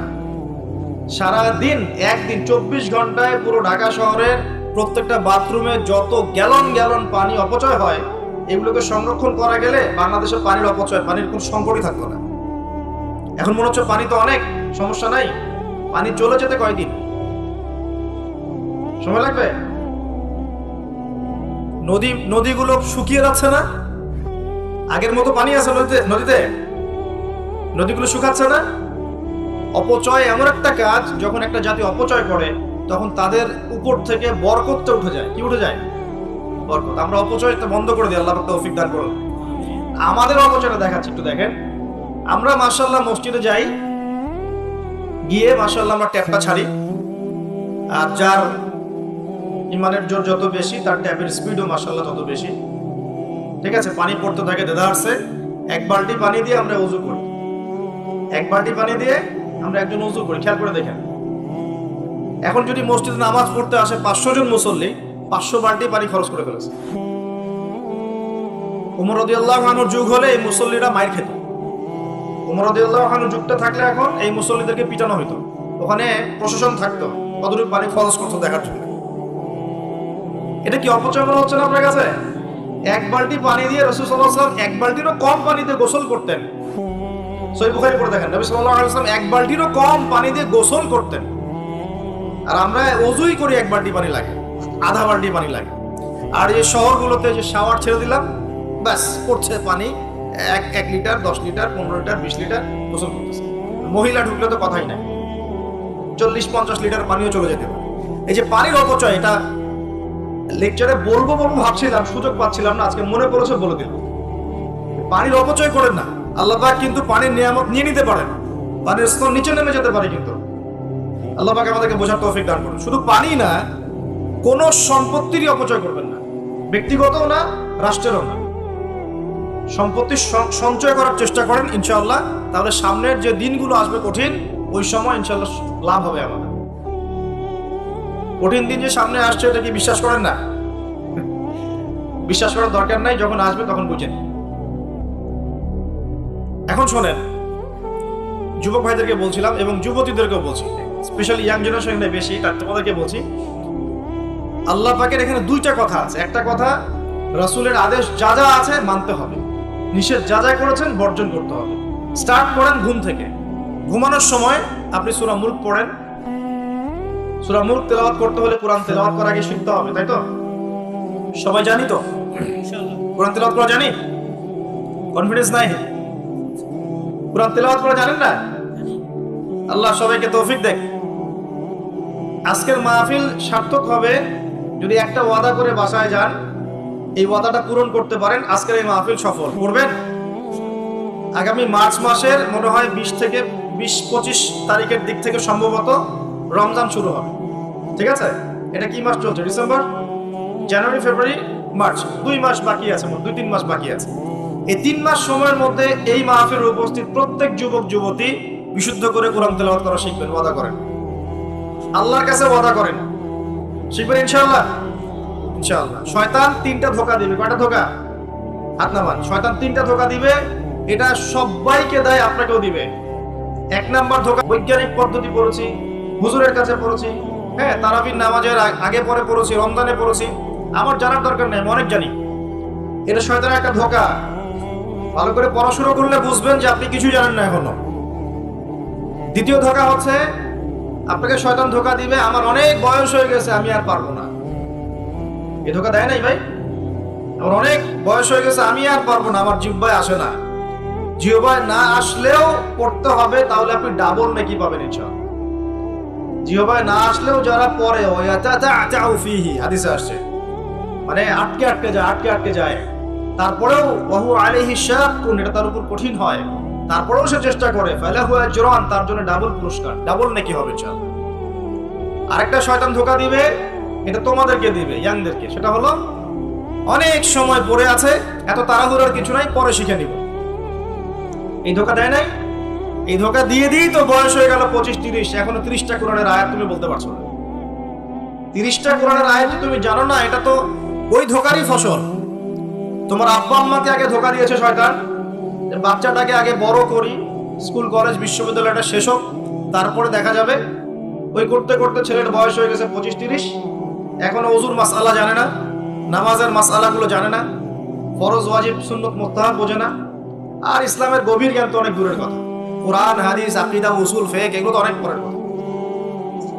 সারাদিন, একদিন 24 ঘন্টায় পুরো ঢাকা শহরের প্রত্যেকটা বাথরুমে যত গ্যালন গ্যালন পানি অপচয় হয়, এগুলোকে সংরক্ষণ করা গেলে বাংলাদেশের পানির অপচয়, পানির কোনো সংকটই থাকতো না। এখন মনে হচ্ছে পানি তো অনেক, সমস্যা নাই, পানি চলে যেতে কয়দিন সময় লাগবে? নদীগুলো শুকিয়ে যাচ্ছে না? আগের মতো পানি আছে নদীতে? নদীগুলো শুকাচ্ছে না? অপচয় এমন একটা কাজ, যখন একটা জাতি অপচয় করে তখন তাদের উপর থেকে বরকতটা উঠে যায়। কি উঠে যায়? বরকত। আমরা অপচয়টা বন্ধ করে দিই, আল্লাহ পাক তৌফিক দান করুন। আমাদের অপচয়টা দেখাচ্ছি, একটু দেখেন। আমরা মাশাআল্লাহ মসজিদে যাই, গিয়ে মাশাআল্লাহ আমরা ট্যাপটা ছাড়ি, আর যার ইমানের জোর যত বেশি তার ট্যাপের স্পিডও মাশাআল্লাহ তত বেশি। ঠিক আছে, পানি পড়তে থাকে দেদারসে, এক বালতি পানি দিয়ে আমরা ওযু করি, এক বালতি পানি দিয়ে আমরা একজন ওযু করি। খেয়াল করে দেখেন, এখন যদি মসজিদে নামাজ পড়তে আসে 500 জন মুসল্লি, 500 বালতি পানি খরচ করে ফেলেছে। ওমর রাদিয়াল্লাহু আনহুর যুগ হলে এই মুসল্লিরা মাইর খেত। ওমর রাদিয়াল্লাহু আনহুর যুগটা থাকলে এখন এই মুসল্লিদেরকে পিটানো হতো, ওখানে প্রশাসন থাকতো কতটুকু পানি খরচ করতে দেখার জন্য। এটা কি অপচয় মনে হচ্ছে না আপনার কাছে? এক বালতি পানি দিয়ে রাসূল সাল্লাল্লাহু আলাইহি ওয়াসাল্লাম এক বালতিরও কম পানিতে গোসল করতেন। সহিহ বুখারী পড়ে দেখেন, নবী সাল্লাল্লাহু আলাইহি ওয়াসাল্লাম এক বালতিরও কম পানি দিয়ে গোসল করতেন। আর আমরা ওযুই করি এক বালতি পানি লাগে, আধা বালতি পানি লাগে। আর এই শহরগুলোতে যে শাওয়ার ছেড়ে দিলাম, ব্যাস পড়ছে পানি 1 লিটার, 10 লিটার, 15 লিটার, 20 লিটার গোসল করতেছে। মহিলা ঢুকলে তো কথাই নাই, 40-50 লিটার পানিও চলে যেতে পারে। এই যে পানির অপচয়, এটা লেকচারে বলবো ভাবছিলাম, সুযোগ পাচ্ছিলাম না, আজকে মনে পড়েছে বলে দিলাম। পানির অপচয় করেন না। আল্লাহ পাক কিন্তু পানির নিয়ামত নিয়ে নিতে পারেন, পানির স্তর নিচে নেমে যেতে পারে, কিন্তু আল্লাহ পাক আমাদেরকে বোঝার তৌফিক দান করুন। শুধু পানি না, কোন সম্পত্তিরই অপচয় করবেন না, ব্যক্তিগতও না, রাষ্ট্রেরও না। সম্পত্তি সঞ্চয় করার চেষ্টা করেন ইনশাআল্লাহ, তাহলে সামনের যে দিনগুলো আসবে কঠিন, ওই সময় ইনশাআল্লাহ লাভ হবে আমাদের। কঠিন দিন যে সামনে আসছে, এটা কি বিশ্বাস করেন না? বিশ্বাস করার দরকার নাই, যখন আসবে তখন বুঝেন। এখন শোনেন, যুবক ভাইদেরকে বলছিলাম এবং যুবতীদেরকেও বলছি, স্পেশালি ইয়াং জেনারেশনে বেশি, তার তোমাদেরকে বলছি, আল্লাহ পাকের এখানে দুইটা কথা আছে। একটা কথা, রাসূলের আদেশ যা যা আছে মানতে হবে, নিষেধ যা যা করেছেন বর্জন করতে হবে। স্টার্ট করেন ঘুম থেকে। ঘুমানোর সময় আপনি সূরা মুলক পড়েন। সূরা মুলক তেলাওয়াত করতে হলে কোরআন তেলাওয়াত করার আগে শিখতে হবে, তাই তো? সবাই জানি তো ইনশাআল্লাহ? কোরআন তেলাওয়াত করা জানি? কনফিডেন্স নাই? কোরআন তেলাওয়াত করা জানেন না? আল্লাহ সবাইকে তৌফিক দেখ। আজকের মাহফিল সার্থক হবে যদি একটা ওয়াদা করে বাসায় যান, এই ওয়াদাটা পূরণ করতে পারেন, আজকের এই মাহফিল সফল করবেন। আগামী মার্চ মাসের মনে হয় 20 থেকে 20-25 তারিখের দিক থেকে সম্ভবত রমজান শুরু হবে। ঠিক আছে, এটা কি মাস চলছে? ডিসেম্বর, জানুয়ারি, ফেব্রুয়ারি, মার্চ, 2 মাস বাকি আছে, 2-3 মাস বাকি আছে। এই 3 মাস সময়ের মধ্যে এই মাহফিলে উপস্থিত প্রত্যেক যুবক যুবতী বিশুদ্ধ করে কোরআন তেলাওয়াত করা শিখবেন, ওয়াদা করেন, আল্লাহর কাছে ওয়াদা করেন, শিখবেন ইনশাআল্লাহ। ইনশাআল্লাহ। শয়তান 3টা ধোঁকা দিবে। কয়টা ধোঁকা? হাত নামান। শয়তান 3টা ধোঁকা দিবে, এটা সবাইকে দেয়, আপনাকেও দিবে। 1 নাম্বার ধোঁকা, বৈজ্ঞানিক পদ্ধতি পড়েছি, হুজুরের কাছে পড়েছি, হ্যাঁ, তারাবির নামাজের আগে পরে পড়েছি, রমজানে পড়েছি, আমার জানার দরকার নেই, আমি অনেক জানি। এটা শয়তানের একটা ধোঁকা। ভালো করে পড়াশোনা করলে বুঝবেন যে আপনি কিছুই জানেন না এখনো। দ্বিতীয় ধোঁকা হচ্ছে, আপনাকে শয়তান ধোঁকা দিবে, আমার অনেক বয়স হয়ে গেছে, আমি আর পারবো না। এই ধোঁকা দেয় নাই ভাই? আমার অনেক বয়স হয়ে গেছে, আমি আর পারবো না, আমার জিহ্বায় আসে না। জিহ্বায় না আসলেও পড়তে হবে, তাহলে আপনি ডাবল নেকি পাবেন ইনশাআল্লাহ। জিহ্বায় না আসলেও যারা পড়ে, হাদিসে আসছে, মানে আটকে যায়, তারপরেও ওয়াহু আলাইহি শাক্কুন, এটা তার উপর কঠিন হয়, তারপরেও সে চেষ্টা করে, ফালাহু আজরান, তার জন্য ডাবল পুরস্কার, ডাবল নেকি হবে ইনশাআল্লাহ। আরেকটা শয়তান ধোঁকা দিবে, এটা তোমাদেরকে দিবে, ইয়াংদেরকে, সেটা হলো অনেক সময় পড়ে আছে, এত তাড়াহুড়োর কিছু নাই, পরে শিখে নিব। এই ধোঁকা দেয় নাই? এই ধোঁকা দিয়ে দিয়েই তো বয়স হয়ে গেল 25-30, এখনো 30টা কোরআনের আয়াত তুমি বলতে পারছো না। 30টা কোরআনের আয়াত তুমি জানো না, এটা তো ওই ধোঁকারই ফসল। তোমার আব্বা আম্মাকে আগে ধোঁকা দিয়েছে শয়তান, বাচ্চাটাকে আগে বড় করি, স্কুল কলেজ বিশ্ববিদ্যালয়টা শেষ হোক, তারপরে দেখা যাবে। ওই করতে করতে ছেলের বয়স হয়ে গেছে 25-30, এখনো ওযুর মাসআলা জানে না, নামাজের মাসআলাগুলো জানে না, ফরজ ওয়াজিব সুন্নত মুস্তাহাব বোঝে না, আর ইসলামের গভীর জ্ঞান তো অনেক দূরের কথা। কোরআন, হাদিস, আকীদা, উসুল, ফিকহ, এগুলো তো অনেক পরের কথা।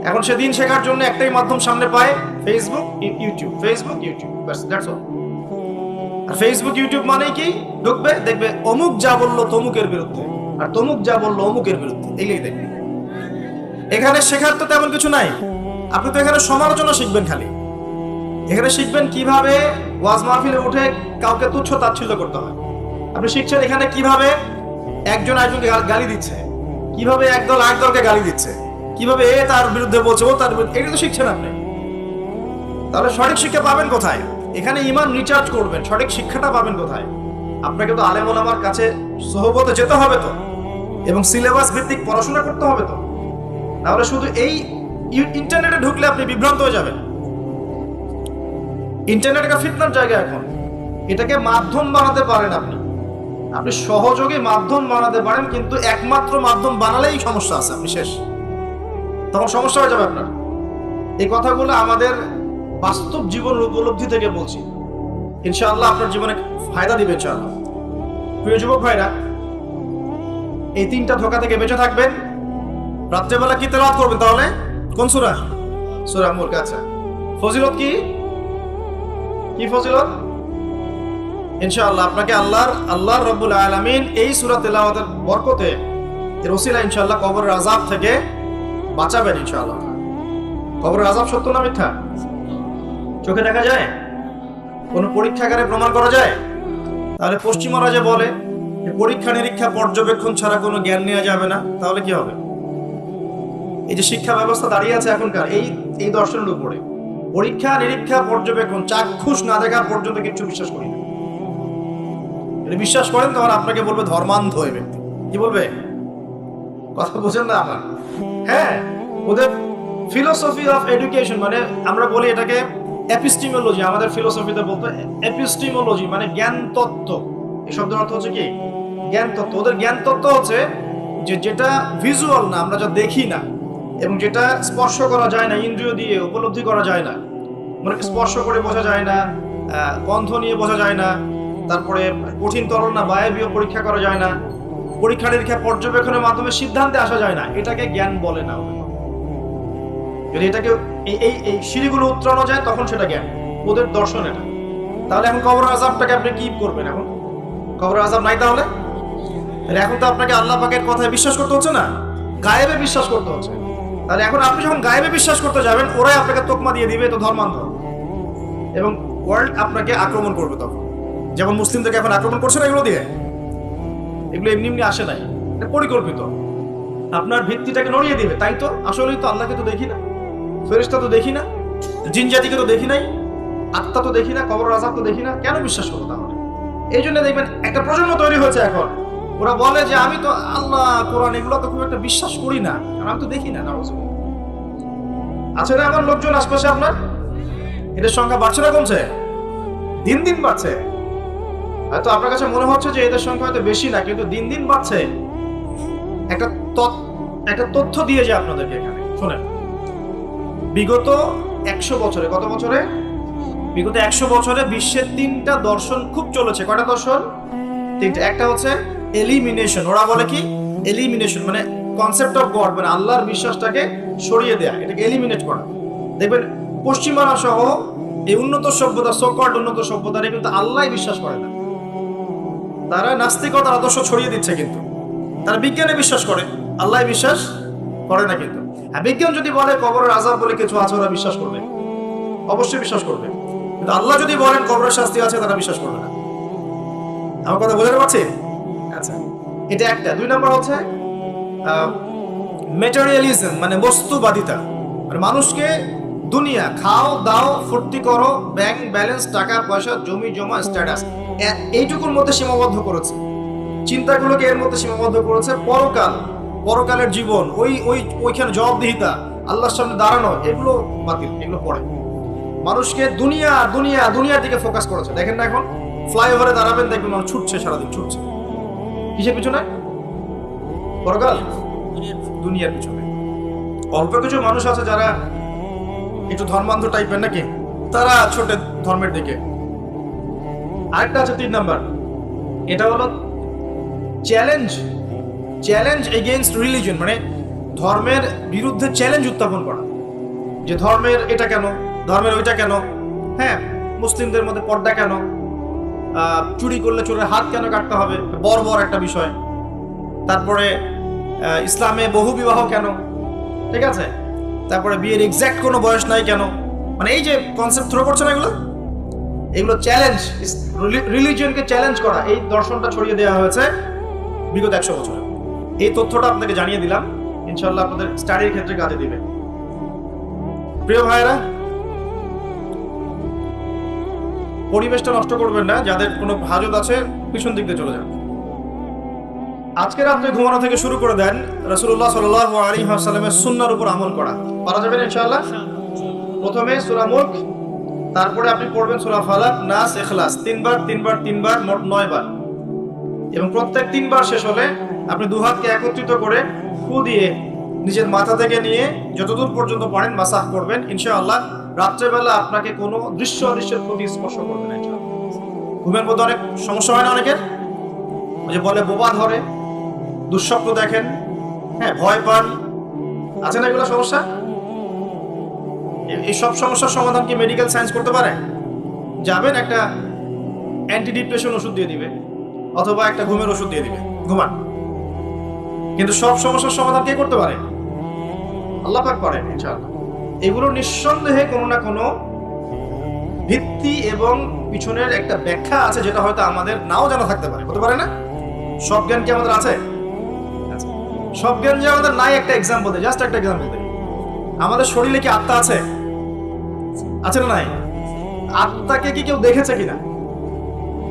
এখন সে দিন শেখার জন্য একটাই মাধ্যম সামনে পায়, ফেসবুক, ইউটিউব, ফেসবুক, ইউটিউব, বাস, দ্যাটস অল। আর ফেসবুক, ইউটিউব মানে কি? ঢুকবে, দেখবে অমুক যা বললো তমুকের বিরুদ্ধে, আর তমুক যা বললো অমুকের বিরুদ্ধে, এগুলোই দেখবে। এখানে শেখার তো তেমন কিছু নাই, আপনি তো এখানে সমালোচনা শিখবেন খালি। এখানে শিখবেন কিভাবে ওয়াজ মাহফিলে উঠে কাউকে তুচ্ছ তাচ্ছিল্য করতে হয়, আপনি শিখছেন এখানে কিভাবে একজন আরেকজনকে গালি দিচ্ছে, কিভাবে একদল আরেক দলকে গালি দিচ্ছে, কিভাবে এ তার বিরুদ্ধে বলছে, ও তার বিরুদ্ধে, এটা তো শিখছেন আপনি। তাহলে সঠিক শিক্ষা পাবেন কোথায়? এখানে ঈমান রিচার্জ করবেন, সঠিক শিক্ষাটা পাবেন কোথায়? আপনাকে তো আলেম ওলামার কাছে সোহবতে যেতে হবে তো, এবং সিলেবাস ভিত্তিক পড়াশোনা করতে হবে তো। তাহলে শুধু এই ইন্টারনেটে ঢুকলে আপনি বিভ্রান্ত হয়ে যাবেন। ইন্টারনেট একটা ফিতনার জায়গা এখন, এটাকে মাধ্যম বানাতে পারেন আপনি, আপনি সহযোগী মাধ্যম বানাতে পারেন, কিন্তু একমাত্র মাধ্যম বানালেই সমস্যা আছে, আপনি শেষ, তখন সমস্যা হয়ে যাবে আপনার। এই কথাগুলো আমাদের বাস্তব জীবনের উপলব্ধি থেকে বলছি, ইনশাআল্লাহ আপনার জীবনে ফায়দা দিবে ইনশাআল্লাহ। প্রিয় যুবক ভাইরা, এই 3টা ধোঁকা থেকে বেঁচে থাকবেন। রাত্রেবেলা কি তেলাওয়াত করবেন তাহলে? কোন সূরা? সূরা মুলক। আচ্ছা, ফজিলত কি কি ফজিলত? ইনশাআল্লাহ আপনাকে আল্লাহ রাব্বুল আলামিন এই সূরা তেলাওয়াতের বরকতে, এর ওসিলা ইনশাআল্লাহ কবরের আযাব থেকে বাঁচাবেন ইনশাআল্লাহ। কবরের আযাব সত্য না মিথ্যা? চোখে দেখা যায়? কোন পরীক্ষাগারে প্রমাণ করা যায়? তাহলে পশ্চিমারা যে বলে যে পরীক্ষা নিরীক্ষা পর্যবেক্ষণ ছাড়া কোনো জ্ঞান নেওয়া যাবে না, তাহলে কি হবে? এই যে শিক্ষা ব্যবস্থা দাঁড়িয়ে আছে এখনকার এই দর্শনের উপরে, পরীক্ষা নিরীক্ষা পর্যবেক্ষণ চাক্ষুষ না দেখা পর্যন্ত কিছু বিশ্বাস করি না। যদি বিশ্বাস করেন তখন আপনাকে বলবে ধর্মান্ধ হয়ে ব্যক্তি। কি বলবে? কথা বোঝেন না আমার? হ্যাঁ, ওদের ফিলোসফি অফ এডুকেশন, মানে আমরা বলি এটাকে এপিস্টিমোলজি, আমাদের ফিলোসফিতে বলতো এপিস্টিমোলজি, মানে জ্ঞান তত্ত্ব। এই শব্দের অর্থ হচ্ছে কি? জ্ঞান তত্ত্ব। ওদের জ্ঞান তত্ত্ব হচ্ছে যে যেটা ভিজুয়াল না, আমরা যা দেখি না, এবং যেটা স্পর্শ করা যায় না, ইন্দ্রিয় দিয়ে উপলব্ধি করা যায় না, মানে স্পর্শ করে বোঝা যায় না, গন্ধ নিয়ে বোঝা যায় না, তারপরে কঠিন তরল না বায়বীয় পরীক্ষা করা যায় না, পরীক্ষা নিরীক্ষা পর্যবেক্ষণের মাধ্যমে সিদ্ধান্তে আসা যায় না, এটাকে জ্ঞান বলে না। যদি এটাকে এই সিঁড়িগুলো উত্তরানো যায় তখন সেটা জ্ঞান, ওদের দর্শন এটা। তাহলে এখন কবরের আযাবটাকে আপনি কি করবেন? এখন কবরের আযাব নাই, তাহলে এখন তো আপনাকে আল্লাহ পাকের কথায় বিশ্বাস করতে হচ্ছে না, গায়েবে বিশ্বাস করতে হচ্ছে। তাহলে এখন আপনি যখন গায়েবে বিশ্বাস করতে যাবেন, ওরাই আপনাকে তোকমা দিয়ে দিবে তো ধর্মান্ধ, এবং ওয়ার্ল্ড আপনাকে আক্রমণ করবে তখন। যেমন মুসলিমদেরকে এখন আক্রমণ করছে না এগুলো দিয়ে, এগুলো এমনি এমনি আসে নাই, এটা পরিকল্পিত। আপনার ভিত্তিটাকে নড়িয়ে দিবে। তাই তো আসলেই তো আল্লাহকে তো দেখি না, ফেরেশতা তো দেখি না, জিন জাতিকে তো দেখি নাই, আত্মা তো দেখি না, কবরের আযাব তো দেখি না, কেন বিশ্বাস করবো তাহলে? এই জন্য দেখবেন একটা প্রজন্ম তৈরি হয়েছে এখন, ওরা বলে যে আমি তো আল্লাহ কোরআন এগুলো তো খুব একটা বিশ্বাস করি না, কারণ আমি তো দেখি না। আছে না এমন লোকজন আশপাশে আপনার? এদের সংখ্যা বাড়ছে না কমছে? দিন দিন বাড়ছে। হয়তো আপনার কাছে মনে হচ্ছে যে এদের সংখ্যা হয়তো বেশি না, কিন্তু দিন দিন বাড়ছে। একটা তথ্য দিয়ে যায় আপনাদেরকে এখানে, শোনেন। বিগত 100 বছরে, কত বছরে? বিগত 100 বছরে বিশ্বের 3টা দর্শন খুব চলেছে। কয়টা দর্শন? 3টা। একটা হচ্ছে এলিমিনেশন, ওরা বলে কি? এলিমিনেশন মানে কনসেপ্ট অফ গড, মানে আল্লাহর বিশ্বাসটাকে সরিয়ে দেয়া, এটাকে এলিমিনেট করা। দেখবেন পশ্চিমারা সহ এই উন্নত সভ্যতা, সো-কল্ড উন্নত সভ্যতারে কিন্তু আল্লাহ বিশ্বাস করে না, তারা নাস্তিকতার আদর্শ ছড়িয়ে দিচ্ছে, কিন্তু তারা বিজ্ঞানে বিশ্বাস করে, আল্লাহ বিশ্বাস করে না। কিন্তু হ্যাঁ, বিজ্ঞান যদি বলে কবরের আযাব বলে কিছু আছে, ওরা বিশ্বাস করবে, অবশ্যই বিশ্বাস করবে। কিন্তু আল্লাহ যদি বলেন কবরের শাস্তি আছে, তারা বিশ্বাস করবে না। আমার কথা বোঝাতে পারছি? আচ্ছা, এটা একটা। 2 নম্বর হচ্ছে ম্যাটেরিয়ালিজম, মানে বস্তুবাদিতা, মানে মানুষকে দুনিয়া, খাও দাও ফুর্তি করো, ব্যাংক ব্যালেন্স, টাকা পয়সা, জমি জমা, স্ট্যাটাস, এইটুকুর মধ্যে সীমাবদ্ধ করেছে। চিন্তাগুলোকে এর মধ্যে সীমাবদ্ধ করেছে। পরকালের জীবন, ওইখানে জবাবদিহিতা, আল্লাহর সামনে দাঁড়ানো, এগুলো বাতিল, এগুলো পড়ে। মানুষকে দুনিয়ার দিকে ফোকাস করেছে। দেখেন না এখন ফ্লাইওভারে দাঁড়াবেন, দেখবেন মানুষ ছুটছে, সারাদিন ছুটছে। কিসের পিছনে? পরকাল, দুনিয়ার পিছনে। অল্প কিছু মানুষ আছে যারা একটু ধর্মান্ধ টাইপের নাকি, তারা ছোটে ধর্মের দিকে। আরেকটা আছে 3 নাম্বার, এটা হলো চ্যালেঞ্জ এগেইনস্ট রিলিজন, মানে ধর্মের বিরুদ্ধে চ্যালেঞ্জ উত্থাপন করা, যে ধর্মের এটা কেন, ধর্মের ওইটা কেন, হ্যাঁ মুসলিমদের মধ্যে পর্দা কেন, চুরি করলে চোরের হাত কেন কাটতে হবে, বর্বর একটা বিষয়। তারপরে ইসলামে বহু বিবাহ কেন, ঠিক আছে, তারপরে বিয়ের এক্সাক্ট কোনো বয়স নাই কেন, মানে এই যে কনসেপ্ট থ্রো করছে না এগুলো, এগুলো চ্যালেঞ্জ, রিলিজিয়নকে চ্যালেঞ্জ করা, এই দর্শনটা ছড়িয়ে দেওয়া হয়েছে বিগত 100 বছরে। এই তথ্যটা আপনাকে জানিয়ে দিলাম, ইনশাআল্লাহ আপনাদের স্টাডির ক্ষেত্রে কাজে দিবে। প্রিয় ভাইরা, পরিবেশটা নষ্ট করবেন না, যাদের কোনো হাজত আছে পিছন দিক দিয়ে চলে যান। আজকে রাত্রে ঘুমানো থেকে শুরু করে দেন রাসূলুল্লাহ সাল্লাল্লাহু আলাইহি ওয়াসাল্লামের সুন্নাহর উপর আমল করা। পারা যাবে না ইনশাআল্লাহ? প্রথমে সূরা মুলক, তারপরে আপনি পড়বেন সূরা ফালাক, নাস, ইখলাস, তিনবার, মোট 9 বার। এবং প্রত্যেক 3 বার শেষ হলে আপনি দুহাতকে একত্রিত করে ফু দিয়ে নিজের মাথা থেকে নিয়ে যতদূর পর্যন্ত পারেন মাসাহ করবেন। ইনশাআল্লাহ রাত্রেবেলা আপনাকে কোনো দৃশ্য অদৃশ্যের প্রতি স্পর্শ করবে না। ঘুমের মধ্যে অনেক সমস্যা হয় না অনেকের, ওই যে বলে বোবা ধরে, দুঃস্বপ্ন দেখেন, হ্যাঁ, ভয় পান, আছে না এগুলো সমস্যা? এই সব সমস্যার সমাধান কি মেডিকেল সায়েন্স করতে পারে? যাবেন একটা অ্যান্টি ডিপ্রেশন ওষুধ দিয়ে দিবে, অথবা একটা ঘুমের ওষুধ দিয়ে দিবে, ঘুমান। কিন্তু সব সমস্যার সমাধান কে করতে পারে? আল্লাহ পাক পারেন ইনশাআল্লাহ। এগুলো নিঃসন্দেহে কোনো না কোনো ভিত্তি এবং পিছনের একটা ব্যাখ্যা আছে, যেটা হয়তো আমাদের নাও জানা থাকতে পারে, হতে পারে না? সব জ্ঞান কি আমাদের আছে? সব জ্ঞান যে আমাদের নাই, একটা এক্সাম্পল দেয়, জাস্ট একটা এক্সাম্পল দেয়। আমাদের শরীরে কি আত্মা আছে? আছে না নাই? আত্মাকে কি কেউ দেখেছে কিনা?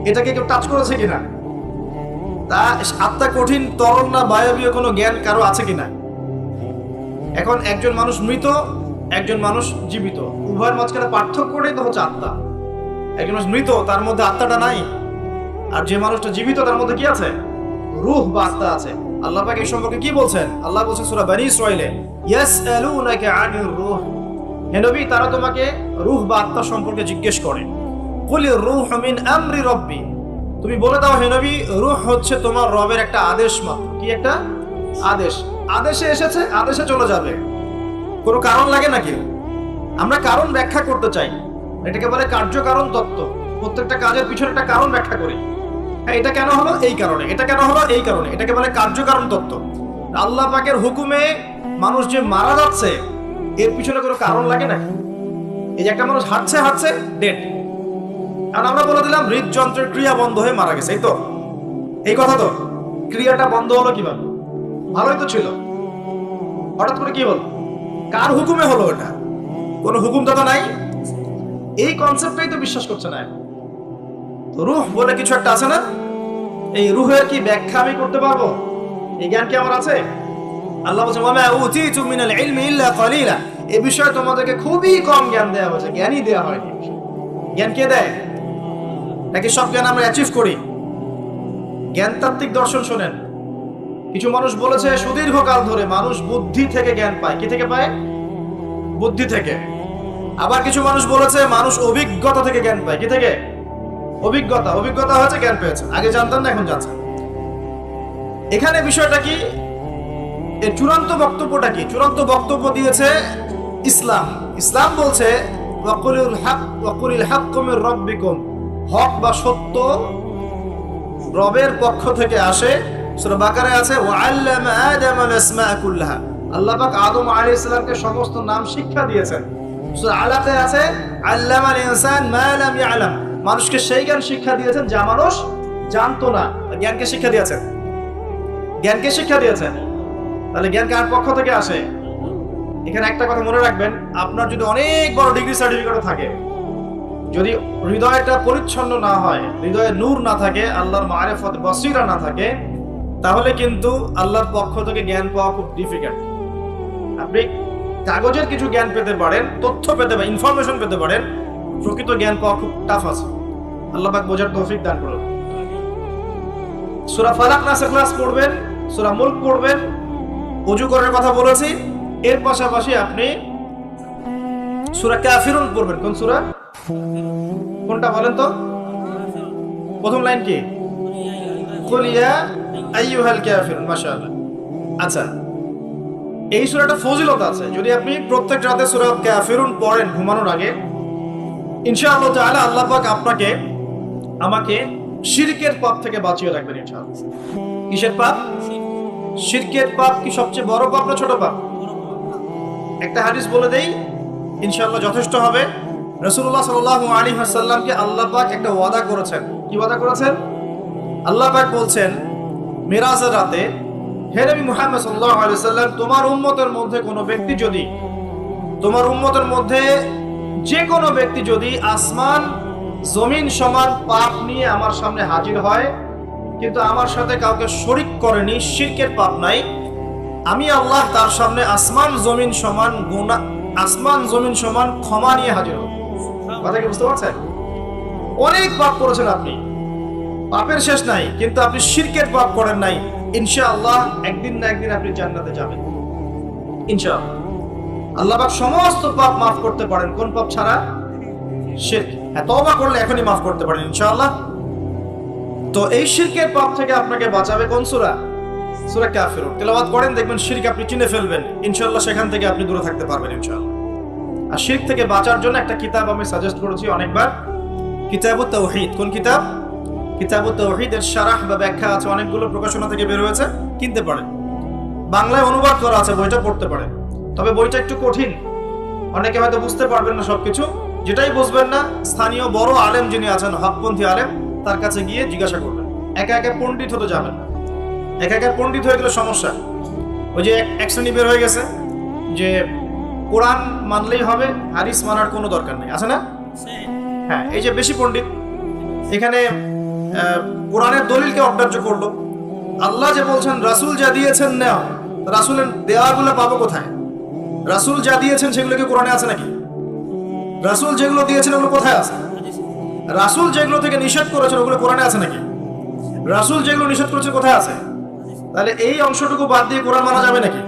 এটাকে কেউ টাচ করেছে কিনা? তা আত্মা কঠিন, তরল না বায়বীয় কোনো জ্ঞান কারো আছে কিনা? এখন একজন মানুষ মৃত, একজন মানুষ জীবিত, উভয়ের মাঝখানে পার্থক্যটাই তো হচ্ছে আত্মা। একজন মানুষ মৃত, তার মধ্যে আত্মাটা নাই, আর যে মানুষটা জীবিত তার মধ্যে কি আছে? রূহ বা আত্মা আছে। আল্লাহ পাক এই সম্পর্কে কি বলছেন? আল্লাহ বলছেন সূরা বনী ইসরাঈলে, ইয়াসআলুনাকা আনির রূহ, হে নবী তারা তোমাকে রূহ বা আত্মা সম্পর্কে জিজ্ঞেস করে। কুলির রূহু মিন আমরি রাব্বি, তুমি বলে দাও হে নবী, রূহ হচ্ছে তোমার রবের একটা আদেশ মাত্র। কি একটা আদেশ? আদেশে এসেছে, আদেশে চলে যাবে, কোনো কারণ লাগে নাকি? আমরা কারণ ব্যাখ্যা করতে চাই, এটাকে বলে কার্যকারণ তত্ত্ব। প্রত্যেকটা কাজের পিছনে একটা কারণ ব্যাখ্যা করি। হ্যাঁ, এটা কেন হলো এই কারণে, এটা কেন হলো এই কারণে, এটাকে বলে কার্যকারণ তত্ত্ব। আল্লাহ পাকের হুকুমে মানুষ যে মারা যাচ্ছে, এর পিছনে কোনো কারণ লাগে নাকি? এই যে একটা মানুষ হাঁটছে ডেড, আর আমরা বলে দিলাম হৃদযন্ত্রের ক্রিয়া বন্ধ হয়ে মারা গেছে, এই তো, এই কথা তো। ক্রিয়াটা বন্ধ হলো কিভাবে? ভালোই তো ছিল, হঠাৎ করে কি হলো? কার হুকুমে হলো? এটা কোনো হুকুম তো নাই। এই কনসেপ্টটাই তো বিশ্বাস করছে না। রূহ বলে কিছু একটা আছে না? এই রূহের কি ব্যাখ্যা আমি করতে পারবো? এই জ্ঞান কি আমার আছে? আল্লাহ বলছেন ওয়া মা উতিতু মিনাল ইলমি ইল্লা কালিলা, এই বিষয়ে তোমাদেরকে খুবই কম জ্ঞান দেওয়া হয়েছে, জ্ঞানই দেওয়া হয়নি। জ্ঞান কে দেয়? নাকি সব জ্ঞান আমরা অ্যাচিভ করি? জ্ঞানতাত্ত্বিক দর্শন শোনেন, কিছু মানুষ বলেছে সুদীর্ঘকাল ধরে মানুষ বুদ্ধি থেকে জ্ঞান পায়। কি থেকে পায়? বুদ্ধি থেকে। আবার কিছু মানুষ বলেছে মানুষ অভিজ্ঞতা থেকে জ্ঞান পায়। কি থেকে? অভিজ্ঞতা হয়েছে, জ্ঞান পেয়েছে। আগে জানতাম না, এখন জানছেন। এখানে বিষয়টা কি? এর চূড়ান্ত বক্তব্যটা কি? চূড়ান্ত বক্তব্য দিয়েছে ইসলাম। ইসলাম বলছে ওয়াকুলিল হাক্কু মির রাব্বিকুম, হক বা সত্য রবের পক্ষ থেকে আসে। সূরা বাকারায় আছে ওয়াআল্লামা আদামাল আসমাআ কুল্লাহা, আল্লাহ পাক আদম আলাইহিস সালামকে সমস্ত নাম শিক্ষা দিয়েছেন। সূরা আলাকে আছে আল্লামাল ইনসান মা লাম ইয়ালাম, মানুষকে সেই জ্ঞান শিক্ষা দিয়েছেন যা মানুষ জানতো না। জ্ঞানকে শিক্ষা দিয়েছেন, জ্ঞানকে শিক্ষা দিয়েছেন। তাহলে জ্ঞান কার পক্ষ থেকে আসে? এখানে একটা কথা মনে রাখবেন, আপনার যদি অনেক বড় ডিগ্রি সার্টিফিকেটও থাকে, যদি হৃদয়টা পরিচ্ছন্ন না হয়, হৃদয়ে নূর না থাকে, আল্লাহর মারিফত বসিরা না থাকে, তাহলে কিন্তু আল্লাহর পক্ষ থেকে জ্ঞান পাওয়া খুব ডিফিকাল্ট। আপনি কাগজের কিছু জ্ঞান পেতে পারেন, তথ্য পেতে পারেন, ইনফরমেশন পেতে পারেন, প্রকৃত জ্ঞান পাওয়া খুব টাফ আছে। আল্লাহ পাক বোঝার তৌফিক দান করুন। সূরা ফালাক, নাস, ইখলাস পড়বেন, সূরা মুলক পড়বেন, ওযু করার কথা বলেছি। এর পাশাপাশি আপনি সূরা কাফিরুন পড়বেন। কোন সূরা? কোনটা বলেন তো? প্রথম লাইন কি? কুল ইয়া আইয়ুহাল কাফিরুন। মাশাআল্লাহ। আচ্ছা, এই সূরাটা ফজিলত আছে। যদি আপনি প্রত্যেক রাতে সূরা কাফিরুন পড়েন ঘুমানোর আগে, ইনশাআল্লাহ তাআলা আল্লাহ পাক আপনাকে আমাকে শিরকের পাপ থেকে বাঁচিয়ে রাখবেন ইনশাআল্লাহ। কিসের পাপ? শিরকের পাপ কি সবচেয়ে বড় পাপ না ছোট পাপ? একটা হাদিস বলে দেই, ইনশাআল্লাহ যথেষ্ট হবে। রাসূলুল্লাহ সাল্লাল্লাহু আলাইহি ওয়াসাল্লামকে আল্লাহ পাক একটা ওয়াদা করেছেন। কি ওয়াদা করেছেন? আল্লাহ পাক বলছেন মিরাজের রাতে, হে নবী মুহাম্মদ সাল্লাল্লাহু আলাইহি ওয়াসাল্লাম, তোমার উম্মতের মধ্যে কোনো ব্যক্তি যদি, তোমার উম্মতের মধ্যে যে কোনো ব্যক্তি যদি আসমান জমিন সমান পাপ নিয়ে আমার সামনে হাজির হয়, কিন্তু আমার সাথে কাউকে শরীক করেনি, শিরকের পাপ নাই, আমি আল্লাহ তার সামনে আসমান জমিন সমান গুনাহ, আসমান জমিন সমান ক্ষমা নিয়ে হাজির হব। কথা কি বুঝতে পারছেন? অনেক পাপ করেছেন আপনি, পাপের শেষ নাই, কিন্তু আপনি শিরকের পাপ করেন নাই, ইনশাআল্লাহ একদিন না একদিন আপনি জান্নাতে যাবেন ইনশাআল্লাহ। আল্লাহ পাক সমস্ত পাপ মাফ করতে পারেন, কোন পাপ ছাড়া? শিরক। হ্যাঁ, তওবা করলে এখনই মাফ করতে পারেন ইনশাআল্লাহ। তো এই শিরকের পাপ থেকে আপনাকে বাঁচাবে কোন সূরা? সূরা কাফিরুন। তেলাওয়াত করেন, দেখবেন শিরক আপনি চিনে ফেলবেন ইনশাআল্লাহ, সেখান থেকে আপনি দূরে থাকতে পারবেন ইনশাআল্লাহ। আর শিরক থেকে বাঁচার জন্য একটা কিতাব আমি সাজেস্ট করেছি অনেকবার, কিতাবুত তাওহীদ। কোন কিতাব? কিতাবুত তাওহীদ। এর শারাহ বা ব্যাখ্যা আছে, অনেকগুলো প্রকাশনা থেকে বের হয়েছে, কিনতে পারেন। বাংলায় অনুবাদ করা আছে, বইটা পড়তে পারেন। তবে বইটা একটু কঠিন, অনেকে হয়তো বুঝতে পারবেন না সবকিছু। যেটাই বুঝবেন না, স্থানীয় বড় আলেম যিনি আছেন, হকপন্থী আলেম, তার কাছে গিয়ে জিজ্ঞাসা করবেন। একা একা পণ্ডিত হতে যাবেন না, একা একা পণ্ডিত হয়ে গেলে সমস্যা। ওই যে এক শ্রেণী বের হয়ে গেছে যে কোরআন মানলেই হবে, হাদিস মানার কোনো দরকার নেই, আছে না? হ্যাঁ, এই যে বেশি পণ্ডিত এখানে কোরআনের দলিলকে অগ্রাহ্য করলো। আল্লাহ যে বলছেন রাসূল যা দিয়েছেন নাও, রাসূলের দেওয়াগুলো পাবো কোথায়? রাসূল যা দিয়েছেন সেগুলো কি কোরআনে আছে নাকি? রাসূল যেগুলো দিয়েছেন ওগুলো কোথায় আছে? রাসূল যেগুলো থেকে নিষেধ করেছেন ওগুলো কোরআনে আছে নাকি? রাসূল যেগুলো নিষেধ করেছেন কোথায় আছে? তাহলে এই অংশটুকু বাদ দিয়ে কোরআন মানা যাবে নাকি?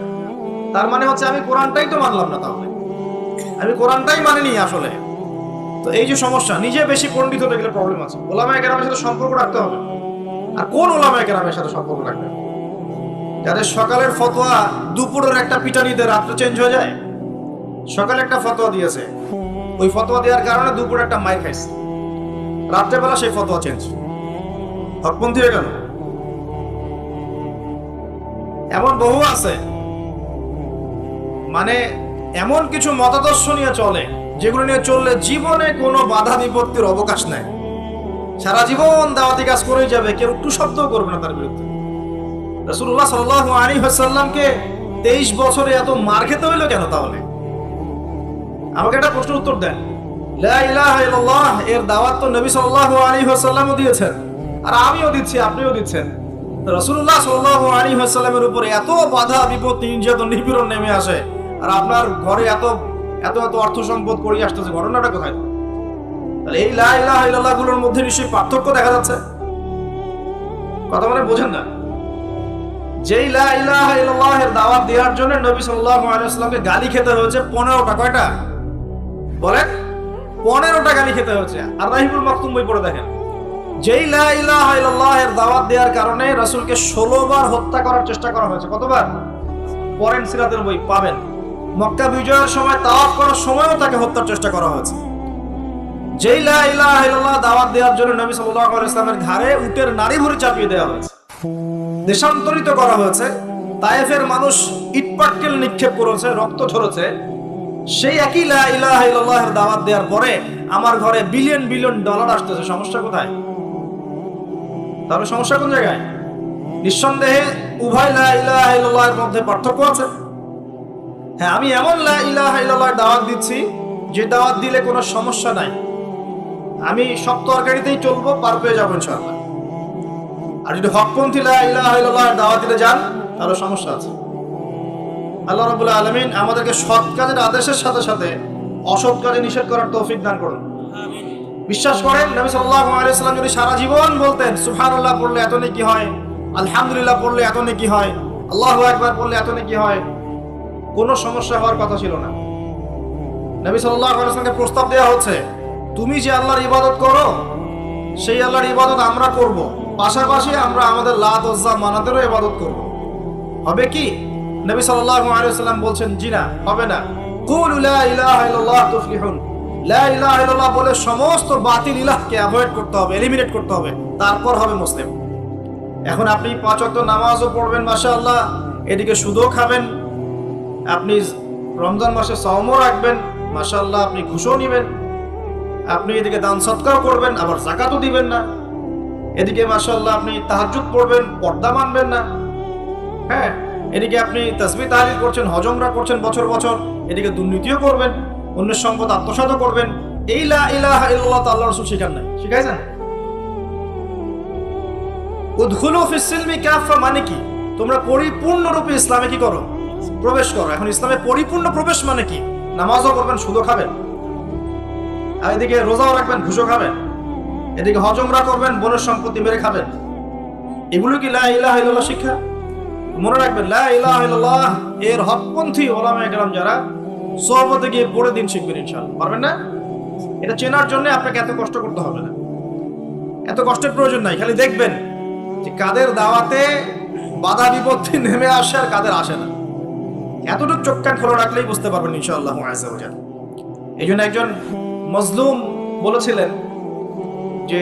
তার মানে হচ্ছে আমি কোরআনটাই তো মানলাম না, তাহলে আমি কোরআনটাই মানিনি আসলে। তো এই যে সমস্যা, নিজে বেশি পণ্ডিত হতে গেলে প্রবলেম আছে। ওলামায়ে কেরামের সাথে সম্পর্ক রাখতে হবে। আর কোন ওলামায়ে কেরামের সাথে সম্পর্ক রাখবে? যাদের সকালের ফতোয়া দুপুরের একটা পিটানিতে রাত্রে চেঞ্জ হয়ে যায়। সকালে একটা ফতোয়া দিয়েছে, ওই ফতোয়া দেওয়ার কারণে দুপুরে একটা মাইর খাইছে, রাত্রেবেলা সেই ফতোয়া চেঞ্জ, হকপন্থী হয়ে গেল। এমন বহু আছে, মানে এমন কিছু মতাদর্শ নিয়ে চলে যেগুলো নিয়ে চললে জীবনে কোনো বাধা বিপত্তির অবকাশ নাই। সারা জীবন দাওয়াতি কাজ করেই যাবে, কেউ একটু শব্দও করবে না তার বিরুদ্ধে। রাসূলুল্লাহ সাল্লাল্লাহু আলাইহি ওয়াসাল্লামকে 23 বছরে এত মার খেতে হইলো কেন তাহলে? আমাকে একটা প্রশ্ন উত্তর দেন। লা ইলাহা ইল্লাল্লাহ এর দাওয়াত তো নবী সাল্লাল্লাহু আলাইহি ওয়াসাল্লামও দিয়েছেন, আর আমিও দিচ্ছি, আপনিও দিচ্ছেন। রাসূলুল্লাহ সাল্লাল্লাহু আলাইহি ওয়াসাল্লামের উপরে এত বাধা বিপত্তি নির্যাতন নিপীড়ন নেমে আসে, আর আপনার ঘরে এত এত এত অর্থ সম্পদ করে আসতেছে, ঘটনাটা কোথায়? তাহলে এই লা ইলাহা ইল্লাল্লাহ গুলোর মধ্যে নিশ্চয়ই পার্থক্য দেখা যাচ্ছে। কথা মানে বোঝেন না? যেই লা ইলাহা ইল্লাল্লাহ এর দাওয়াত দেওয়ার জন্য নবী সাল্লাল্লাহু আলাইহি ওয়াসাল্লামকে গালি খেতে হয়েছে 15টা। কয়টা বলেন? 15টা গালি খেতে হয়েছে। আর রাহিবুল মাকতুম বই পড়ে দেখেন, যেই লা ইলাহা ইল্লাল্লাহ এর দাওয়াত দেওয়ার কারণে রাসূলকে 16 বার হত্যা করার চেষ্টা করা হয়েছে। কতবার? পড়েন, সিরাতের বই পাবেন। মক্কা বিজয়ের সময় তাওয়াফ করার সময়ও তাকে হত্যার চেষ্টা করা হয়েছে। যেই লা ইলাহা ইল্লাল্লাহ দাওয়াত দেওয়ার জন্য নবী সাল্লাল্লাহু আলাইহি ওয়াসাল্লামের ঘাড়ে উটের নাড়ি ভুঁড়ি চাপিয়ে দেওয়া হয়েছে, দেশান্তরিত করা হয়েছে, তায়েফের মানুষ ইটপাটকেল নিক্ষেপ করেছে, রক্ত ঝরেছে। সেই একই লা ইলাহা ইল্লাল্লাহর দাওয়াত দেওয়ার পরে আমার ঘরে বিলিয়ন বিলিয়ন ডলার আসতেছে। সমস্যা কোথায়? তাহলে সমস্যা কোন জায়গায়? নিঃসন্দেহে উভয় লা ইলাহা ইল্লাল্লাহর মধ্যে পার্থক্য আছে। হ্যাঁ, আমি এমন লা ইলাহা ইল্লাল্লাহর দাওয়াত দিচ্ছি যে দাওয়াত দিলে কোনো সমস্যা নাই, আমি সব তরকারিতেই চলবো, পার পেয়ে যাবো ইনশাআল্লাহ। আর যদি হকপন্থী লা ইলাহা ইল্লাল্লাহর দাওয়াত দিতে যান তাহলে সমস্যা আছে। আল্লাহ রাব্বুল আলামিন আমাদেরকে সৎ কাজের আদেশের সাথে সাথে অসৎ কাজে নিষেধ করার তৌফিক দান করুন। বিশ্বাস করেন, নবী সাল্লাল্লাহু আলাইহি ওয়াসাল্লাম যদি সারা জীবন বলতেন সুবহানাল্লাহ পড়লে এত নেকি হয়, আলহামদুলিল্লাহ পড়লে এত নেকি হয়, আল্লাহু আকবার পড়লে এত নেকি হয়, কোনো সমস্যা হওয়ার কথা ছিল না। নবী সাল্লাল্লাহু আলাইহি ওয়াসাল্লামকে প্রস্তাব দেওয়া হচ্ছে, তুমি যে আল্লাহর ইবাদত করো সেই আল্লাহর ইবাদত আমরা করব, পাশাপাশি আমরা আমাদের লাত উজ্জা মানাতেরও ইবাদত করব। হবে কি? নবী সাল্লাল্লাহু আলাইহি ওয়াসাল্লাম বলছেন, জি না, হবে না। কুলু লা ইলাহা ইল্লাল্লাহ তুফলিহুন। লা ইলাহা ইল্লাল্লাহ বলে সমস্ত বাতিল ইলাহকে অ্যাভয়েড করতে হবে, এলিমিনেট করতে হবে, তারপর হবে মুসলিম। এখন আপনি 5 ওয়াক্ত নামাজও পড়বেন মাশাআল্লাহ, এদিকে সুদও খাবেন, আপনি রমজান মাসে সাওমও রাখবেন মাশাআল্লাহ, আপনি ঘুষও নেবেন, আপনি এদিকে দান সৎকার করবেন, আবার যাকাতও দিবেন না। এদিকে মাশাআল্লাহ আপনি তাহাজ্জুদ পড়বেন, পর্দা মানবেন না। হ্যাঁ, এদিকে আপনি তাসবিহ তাহলিল করছেন, হজ উমরা করছেন বছর বছর, এদিকে দুর্নীতিও করবেন, অন্যের সম্পদ আত্মসাৎও করবেন। এই লা ইলাহা ইল্লাল্লাহ তো আল্লাহর রাসূল শিখান নাই, শিখাইছেন? উদখুলু ফিস সিলমি কাফা মানে কি? তোমরা পরিপূর্ণরূপে ইসলামে কি করো? প্রবেশ করো। এখন ইসলামে পরিপূর্ণ প্রবেশ মানে কি? নামাজও করবেন, সুদও খাবেন, আর এদিকে রোজাও রাখবেন, ঘুষও খাবেন, এদিকে হজ উমরা করবেন, বোনের সম্পত্তি মেরে খাবেন। এগুলো কি লা ইলাহা ইল্লাল্লাহ শিক্ষা? মনে রাখবেন, লা ইলাহা ইল্লাল্লাহ এর হকপন্থী ওলামায়ে কেরাম যারা, সোহবতে গিয়ে পড়ে দিন শিখবেন ইনশাআল্লাহ। পারবেন না? এটা চেনার জন্য আপনাকে এত কষ্ট করতে হবে না, এত কষ্টের প্রয়োজন নাই। খালি দেখবেন যে কাদের দাওয়াতে বাধা বিপত্তি নেমে আসে আর কাদের আসে না। এতটুকু চোখ কান খোলা রাখলেই বুঝতে পারবেন ইনশাআল্লাহ আযজা ওয়া জাল। এই জন্য একজন মজলুম বলেছিলেন যে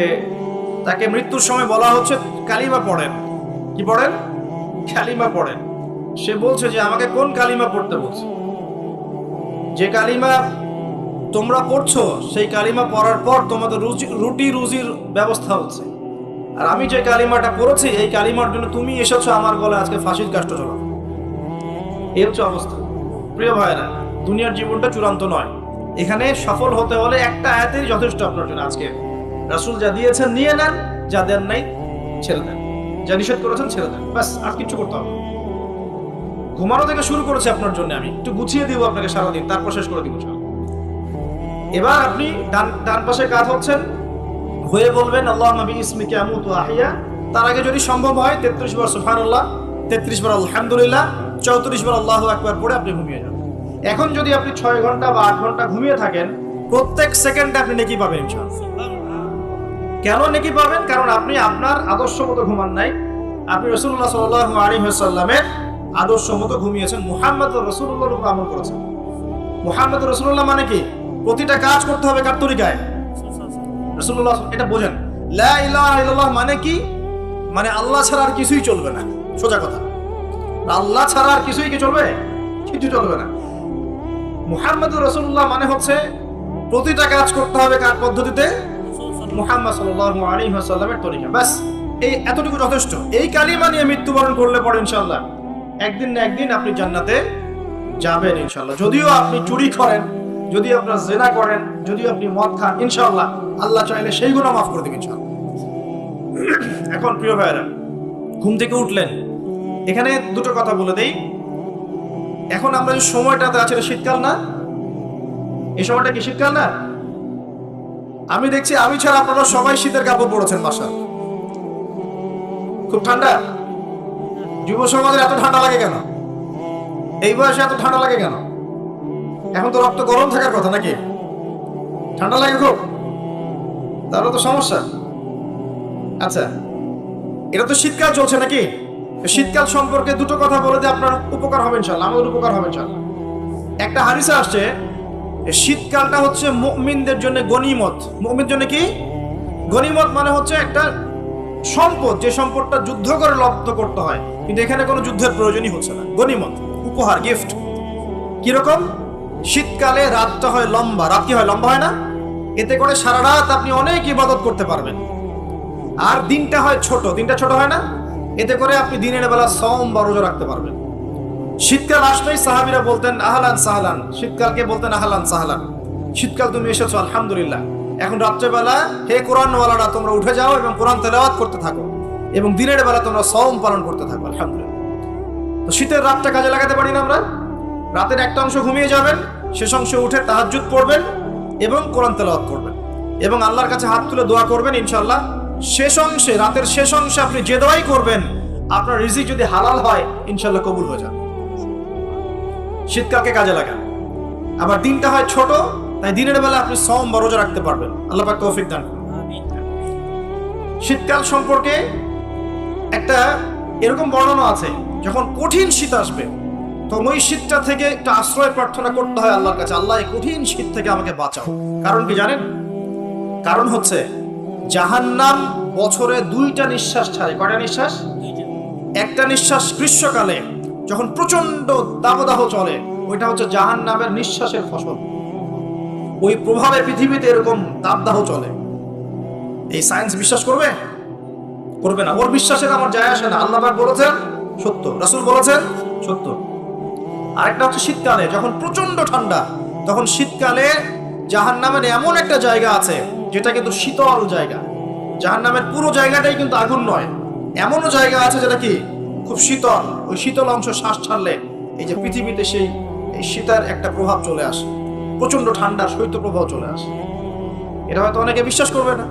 তাকে মৃত্যুর সময় বলা হচ্ছে কালিমা পড়েন। কি পড়েন? কালিমা পড়েন। সে বলছে যে আমাকে কোন কালিমা পড়তে বলছে? যে কালিমা তোমরা পড়ছো সেই কালিমা পড়ার পর তোমাদের রুটি রুজির ব্যবস্থা হচ্ছে, আর আমি যে কালিমাটা পড়েছি এই কালিমার জন্য তুমি এসেছো আমার গলায় আজকে ফাঁসির কাষ্ট চলাও। এই হচ্ছে অবস্থা। প্রিয় ভাইরা, দুনিয়ার জীবনটা চূড়ান্ত নয়। এখানে সফল হতে হলে একটা আয়াতেই যথেষ্ট আপনার জন্য। আজকে রাসূল যা দিয়েছেন নিয়ে নেন, যা দেন নাই ছেড়ে দেন, যা নিষেধ করেছেন ছেড়ে দেন, ব্যাস। আর কিছু করতে হবে। ঘুমানো থেকে শুরু করেছি আপনার জন্য, আমি একটু গুছিয়ে দিব আপনাকে সারাদিন, তারপর শেষ করে দিব। এবার আপনি ডান পাশে কাজ হচ্ছেন হয়ে বলবেন আল্লাহুম্মা বিইসমিকা আমুতু ওয়া আহইয়া। তার আগে যদি সম্ভব হয় 33 বার সুবহানাল্লাহ, 33 বার আলহামদুলিল্লাহ, 34 বার আল্লাহু আকবার পড়ে আপনি ঘুমিয়ে যান। এখন যদি আপনি 6 ঘন্টা বা 8 ঘন্টা ঘুমিয়ে থাকেন, প্রত্যেক সেকেন্ডে আপনি নেকি পাবেন ইনশাআল্লাহ। কেন নেকি পাবেন? কারণ আপনি আপনার আদর্শ মতো ঘুমান নাই, আপনি রাসূলুল্লাহ সাল্লাল্লাহু আলাইহি ওয়াসাল্লামের আদর্শ মতো ঘুমিয়েছেন, মুহাম্মদুর রাসূলুল্লাহর উপর আমল করেছেন। মুহাম্মদুর রাসূলুল্লাহ মানে কি? প্রতিটা কাজ করতে হবে কার তরিকায়? রাসূলুল্লাহ। এটা বোঝেন। লা ইলাহা ইল্লাল্লাহ মানে কি? মানে আল্লাহ ছাড়া আর কিছুই চলবে না। সোজা কথা, আল্লাহ ছাড়া আর কিছুই কি চলবে? কিছু চলবে না। মুহাম্মদুর রাসূলুল্লাহ মানে হচ্ছে প্রতিটা কাজ করতে হবে কার পদ্ধতিতে? মুহাম্মদ সাল্লাল্লাহু আলাইহি ওয়াসাল্লামের তরিকা। ব্যাস, এই এতটুকু যথেষ্ট। এই কালিমা নিয়ে মৃত্যুবরণ করলে পরে ইনশাআল্লাহ একদিন না একদিন আপনি জান্নাতে যাবেন ইনশাআল্লাহ। যদিও আপনি চুরি করেন, যদি আপনার জিনা করেন, যদি আপনি মদ খান, ইনশাআল্লাহ আল্লাহ চাইলে সেই গুনাহ মাফ করে দিবেন ইনশাআল্লাহ। এখন প্রিয় ভাইরা, ঘুম থেকে উঠলেন, এখানে দুটো কথা বলে দেই। এখন আমরা যে সময়টাতে আছি এটা শীতকাল না? এই সময়টা কি শীতকাল না? আমি দেখছি আমি ছাড়া আপনারা সবাই শীতের কাপড় পরেছেন বাসায়। খুব ঠান্ডা। যুব সমাজের এত ঠান্ডা লাগে কেন? এই বয়সে এত ঠান্ডা লাগে কেন? এখন তো রক্ত গরম থাকার কথা নাকি? ঠান্ডা লাগে খুব, তাহলে তো সমস্যা। আচ্ছা, এটা তো শীতকাল চলছে নাকি? শীতকাল সম্পর্কে দুটো কথা বলে দিয়ে আপনার উপকার হবে ইনশাআল্লাহ, আমাদের উপকার হবে ইনশাআল্লাহ। একটা হাদিসে আসছে শীতকালটা হচ্ছে মুমিনদের জন্য গনিমত। মুমিনদের জন্য কি গনিমত? মানে হচ্ছে একটা সম্পদ, যে সম্পদটা যুদ্ধ করে লব্ধ করতে হয়, কিন্তু এখানে কোনো যুদ্ধের প্রয়োজনই হচ্ছে না। গনিমত, উপহার, গিফট। কিরকম? শীতকালে রাতটা হয় লম্বা। রাত কি হয়? লম্বা হয় না? এতে করে সারা রাত আপনি অনেক ইবাদত করতে পারবেন। আর দিনটা হয় ছোট। দিনটা ছোট হয় না? এতে করে আপনি দিনের বেলা সওম বা রোজা রাখতে পারবেন। শীতকাল আসলেই সাহাবীরা বলতেন আহলান সাহলান। শীতকালকে বলতেন আহলান সাহলান। শীতকাল তুমি এসেছো, আলহামদুলিল্লাহ। এখন রাত্রেবেলা হে কোরআনওয়ালারা তোমরা উঠে যাও এবং কোরআন তেলাওয়াত করতে থাকো, এবং দিনের বেলা তোমরা সওম পালন করতে থাকো, আলহামদুলিল্লাহ। তো শীতের রাতটা কাজে লাগাতে পারি না আমরা? রাতের একটা অংশ ঘুমিয়ে যাবেন, শেষ অংশে উঠে তাহাজ্জুদ পড়বেন এবং কোরআন তেলাওয়াত করবেন এবং আল্লাহর কাছে হাত তুলে দোয়া করবেন। ইনশাআল্লাহ শেষ অংশে, রাতের শেষ অংশে আপনি যে দোয়াই করবেন, আপনার রিজিক যদি হালাল হয় ইনশাআল্লাহ কবুল হয়ে যাবে। শীতকালকে কাজে লাগান। আবার দিনটা হয় ছোট, তাই দিনের বেলা আপনি সওম বা রোজা রাখতে পারবেন। আল্লাহ পাক তৌফিক দান করুন। শীতকাল সম্পর্কে একটা এরকম বর্ণনা আছে, যখন কঠিন শীত আসবে তখন ওই শীতটা থেকে একটা আশ্রয় প্রার্থনা করতে হয় আল্লাহর কাছে, আল্লাহ এই কঠিন শীত থেকে আমাকে বাঁচাও। কারণ কি জানেন? কারণ হচ্ছে জাহান্নাম বছরে 2টা নিঃশ্বাস ছাড়ে। কয়টা নিঃশ্বাস? একটা নিঃশ্বাস গ্রীষ্মকালে যখন প্রচন্ড দাবদাহ চলে, ওইটা হচ্ছে জাহান্নামের নিঃশ্বাসের ফসল। ওই প্রভাবে পৃথিবীতে এরকম তাপদাহ চলে। এই সায়েন্স বিশ্বাস করবে? করবে না। ওর বিশ্বাসের আমার যায় আসে না। আল্লাহ পাক বলেছেন সত্য, রাসূল বলেছেন সত্য। আরেকটা হচ্ছে শীতকালে যখন প্রচন্ড ঠান্ডা, তখন শীতকালে জাহান্নামের এমন একটা জায়গা আছে যেটা কিন্তু শীতল জায়গা। জাহান্নামের পুরো জায়গাটাই কিন্তু আগুন নয়, এমনও জায়গা আছে যেটা কি খুব শীতল। ওই শীতল অংশ শ্বাস ছাড়লে এই যে পৃথিবীতে এই শীতের একটা প্রভাব চলে আসে, প্রচন্ড ঠান্ডা শৈত্য প্রভাব চলে আসে। এটা হয়তো অনেকে বিশ্বাস করবে না,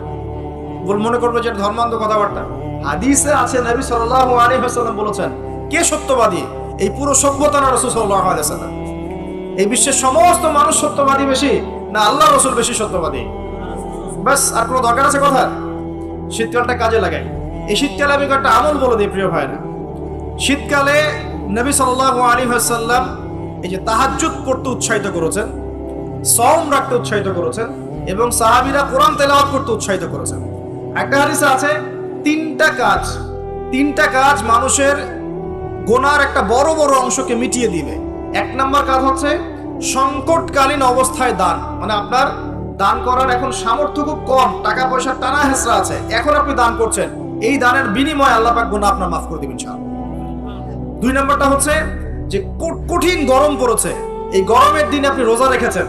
মনে করবে যে ধর্মান্ধ কথাবার্তা। হাদিসে আছে নবী সাল্লাল্লাহু আলাইহি ওয়াসাল্লাম বলেছেন, কে সত্যবাদী? এই পুরো সভ্যতা না রাসূল সাল্লাল্লাহু আলাইহি ওয়াসাল্লাম? এই বিশ্বের সমস্ত মানুষ সত্যবাদী বেশি না আল্লাহ রাসূল বেশি সত্যবাদী? বাস, আর কোনো দরকার আছে কথা? শীতকালটা কাজে লাগাই। এই শীতকালে আমি একটা আমল বলে দিই প্রিয় ভাইরা। শীতকালে নবী সাল্লাল্লাহু আলাইহি ওয়াসাল্লাম এই যে তাহাজ্জুদ পড়তে উৎসাহিত করেছেন, সওম রাখতে উৎসাহিত করেছেন, এবং সাহাবীরা কোরআন তেলাওয়াত করতে উৎসাহিত করেছেন। একটা হাদিসে আছে তিনটা কাজ মানুষের গোনার একটা বড় বড় অংশকে মিটিয়ে দিবে। এক নাম্বার কাজ হচ্ছে সংকটকালীন অবস্থায় দান। মানে আপনার দান করার এখন সামর্থ্য খুব কম, টাকা পয়সার টানা হেঁচড়া আছে, এখন আপনি দান করছেন, এই দানের বিনিময়ে আল্লাহ পাক গুনাহ আপনার মাফ করে দিবেন ইনশাআল্লাহ। দুই নাম্বারটা হচ্ছে যে কঠিন গরম পড়েছে, এই গরমের দিনে আপনি রোজা রেখেছেন,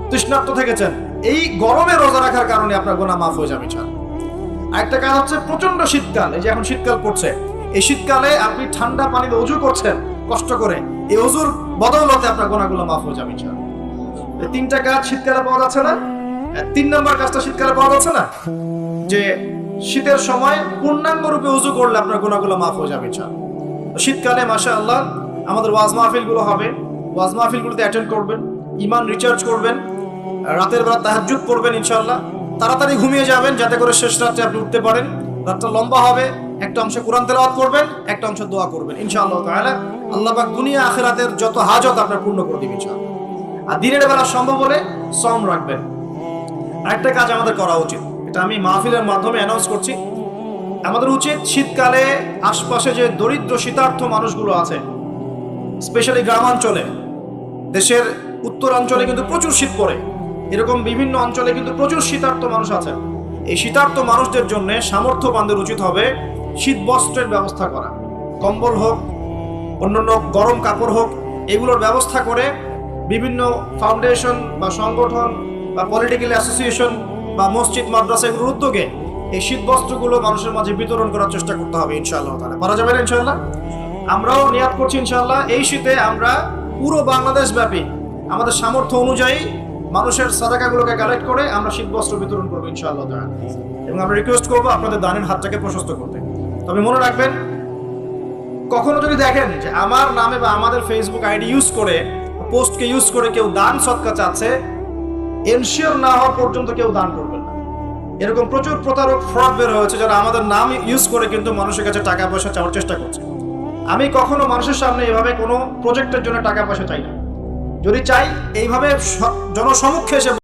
তৃষ্ণার্ত থেকেছেন, এই গরমে রোজা রাখার কারণে আপনার গুনাহ মাফ হয়ে যাবে ইনশাআল্লাহ। আরেকটা কাজ হচ্ছে প্রচন্ড শীতকাল, এই যে এখন শীতকাল পড়ছে, এই শীতকালে আপনি ঠান্ডা পানিতে ওযু করছেন কষ্ট করে, এই ওযুর বদৌলতে আপনার গুনাহগুলো মাফ হয়ে যাবে ইনশাআল্লাহ। এই তিনটা কাজ শীতকালে পাওয়া যাচ্ছে না? তিন নম্বর কাজটা শীতকালে পাওয়া যাচ্ছে না, যে শীতের সময় পূর্ণাঙ্গ রূপে ওযু করলে আপনার গুনাহগুলো মাফ হয়ে যাবে ইনশাআল্লাহ। শীতকালে মাশাআল্লাহ আমাদের ওয়াজ মাহফিলগুলো হবে, ওয়াজ মাহফিলগুলোতে অ্যাটেন্ড করবেন, ঈমান রিচার্জ করবেন, রাতের বেলা তাহাজ্জুদ পড়বেন ইনশাআল্লাহ। তাড়াতাড়ি ঘুমিয়ে যাবেন যাতে করে শেষ রাতে আপনি উঠতে পারেন। রাতটা লম্বা হবে, একটা অংশে কোরআন তেলাওয়াত করবেন, একটা অংশে দোয়া করবেন ইনশাআল্লাহ তাআলা। আল্লাহ পাক দুনিয়া আখিরাতের যত হাজত আপনার পূর্ণ করে দিবেন ইনশাআল্লাহ। আর দিনের বেলা সম্ভব হলে সওম রাখবেন। আরেকটা কাজ আমাদের করা উচিত, এটা আমি মাহফিলের মাধ্যমে অ্যানাউন্স করছি, আমাদের উচিত শীতকালে আশপাশে যে দরিদ্র শীতার্থ মানুষগুলো আছে, স্পেশালি গ্রামাঞ্চলে, দেশের উত্তরাঞ্চলে কিন্তু প্রচুর শীত পড়ে, এরকম বিভিন্ন অঞ্চলে কিন্তু প্রচুর শীতার্থ মানুষ আছে। এই শীতার্থ মানুষদের জন্য সামর্থ্যবানদের উচিত হবে শীত বস্ত্রের ব্যবস্থা করা, কম্বল হোক, অন্যান্য গরম কাপড় হোক, এগুলোর ব্যবস্থা করে বিভিন্ন ফাউন্ডেশন বা সংগঠন বা পলিটিক্যাল অ্যাসোসিয়েশন বা মসজিদ মাদ্রাসা এগুলোর উদ্যোগে এই শীত বস্ত্রগুলো মানুষের মাঝে বিতরণ করার চেষ্টা করতে হবে ইনশাআল্লাহ তাআলা। পারা যাবে না ইনশাআল্লাহ? আমরাও নিয়াত করছি ইনশাআল্লাহ এই শীতে আমরা পুরো বাংলাদেশ ব্যাপী আমাদের সামর্থ্য অনুযায়ী মানুষের সাদাকাগুলোকে কালেক্ট করে আমরা শীত বস্ত্র বিতরণ করবো ইনশাআল্লাহ তাআলা। এবং আমরা রিকোয়েস্ট করবো আপনাদের দানের হাতটাকে প্রশস্ত করতে। তবে মনে রাখবেন, কখনো যদি দেখেন যে আমার নামে বা আমাদের ফেসবুক আইডি ইউজ করে, পোস্টকে ইউজ করে কেউ দান সদকা চাচ্ছে, এনশিওর না হওয়া পর্যন্ত কেউ দান করবেন না। এরকম প্রচুর প্রতারক ফ্রড বের হয়েছে যারা আমাদের নাম ইউজ করে কিন্তু মানুষের কাছে টাকা পয়সা চাওয়ার চেষ্টা করছে। আমি কখনো মানুষের সামনে এভাবে কোনো প্রজেক্টের জন্য টাকা পয়সা চাই না। যদি চাই এইভাবে জনসমক্ষে এসে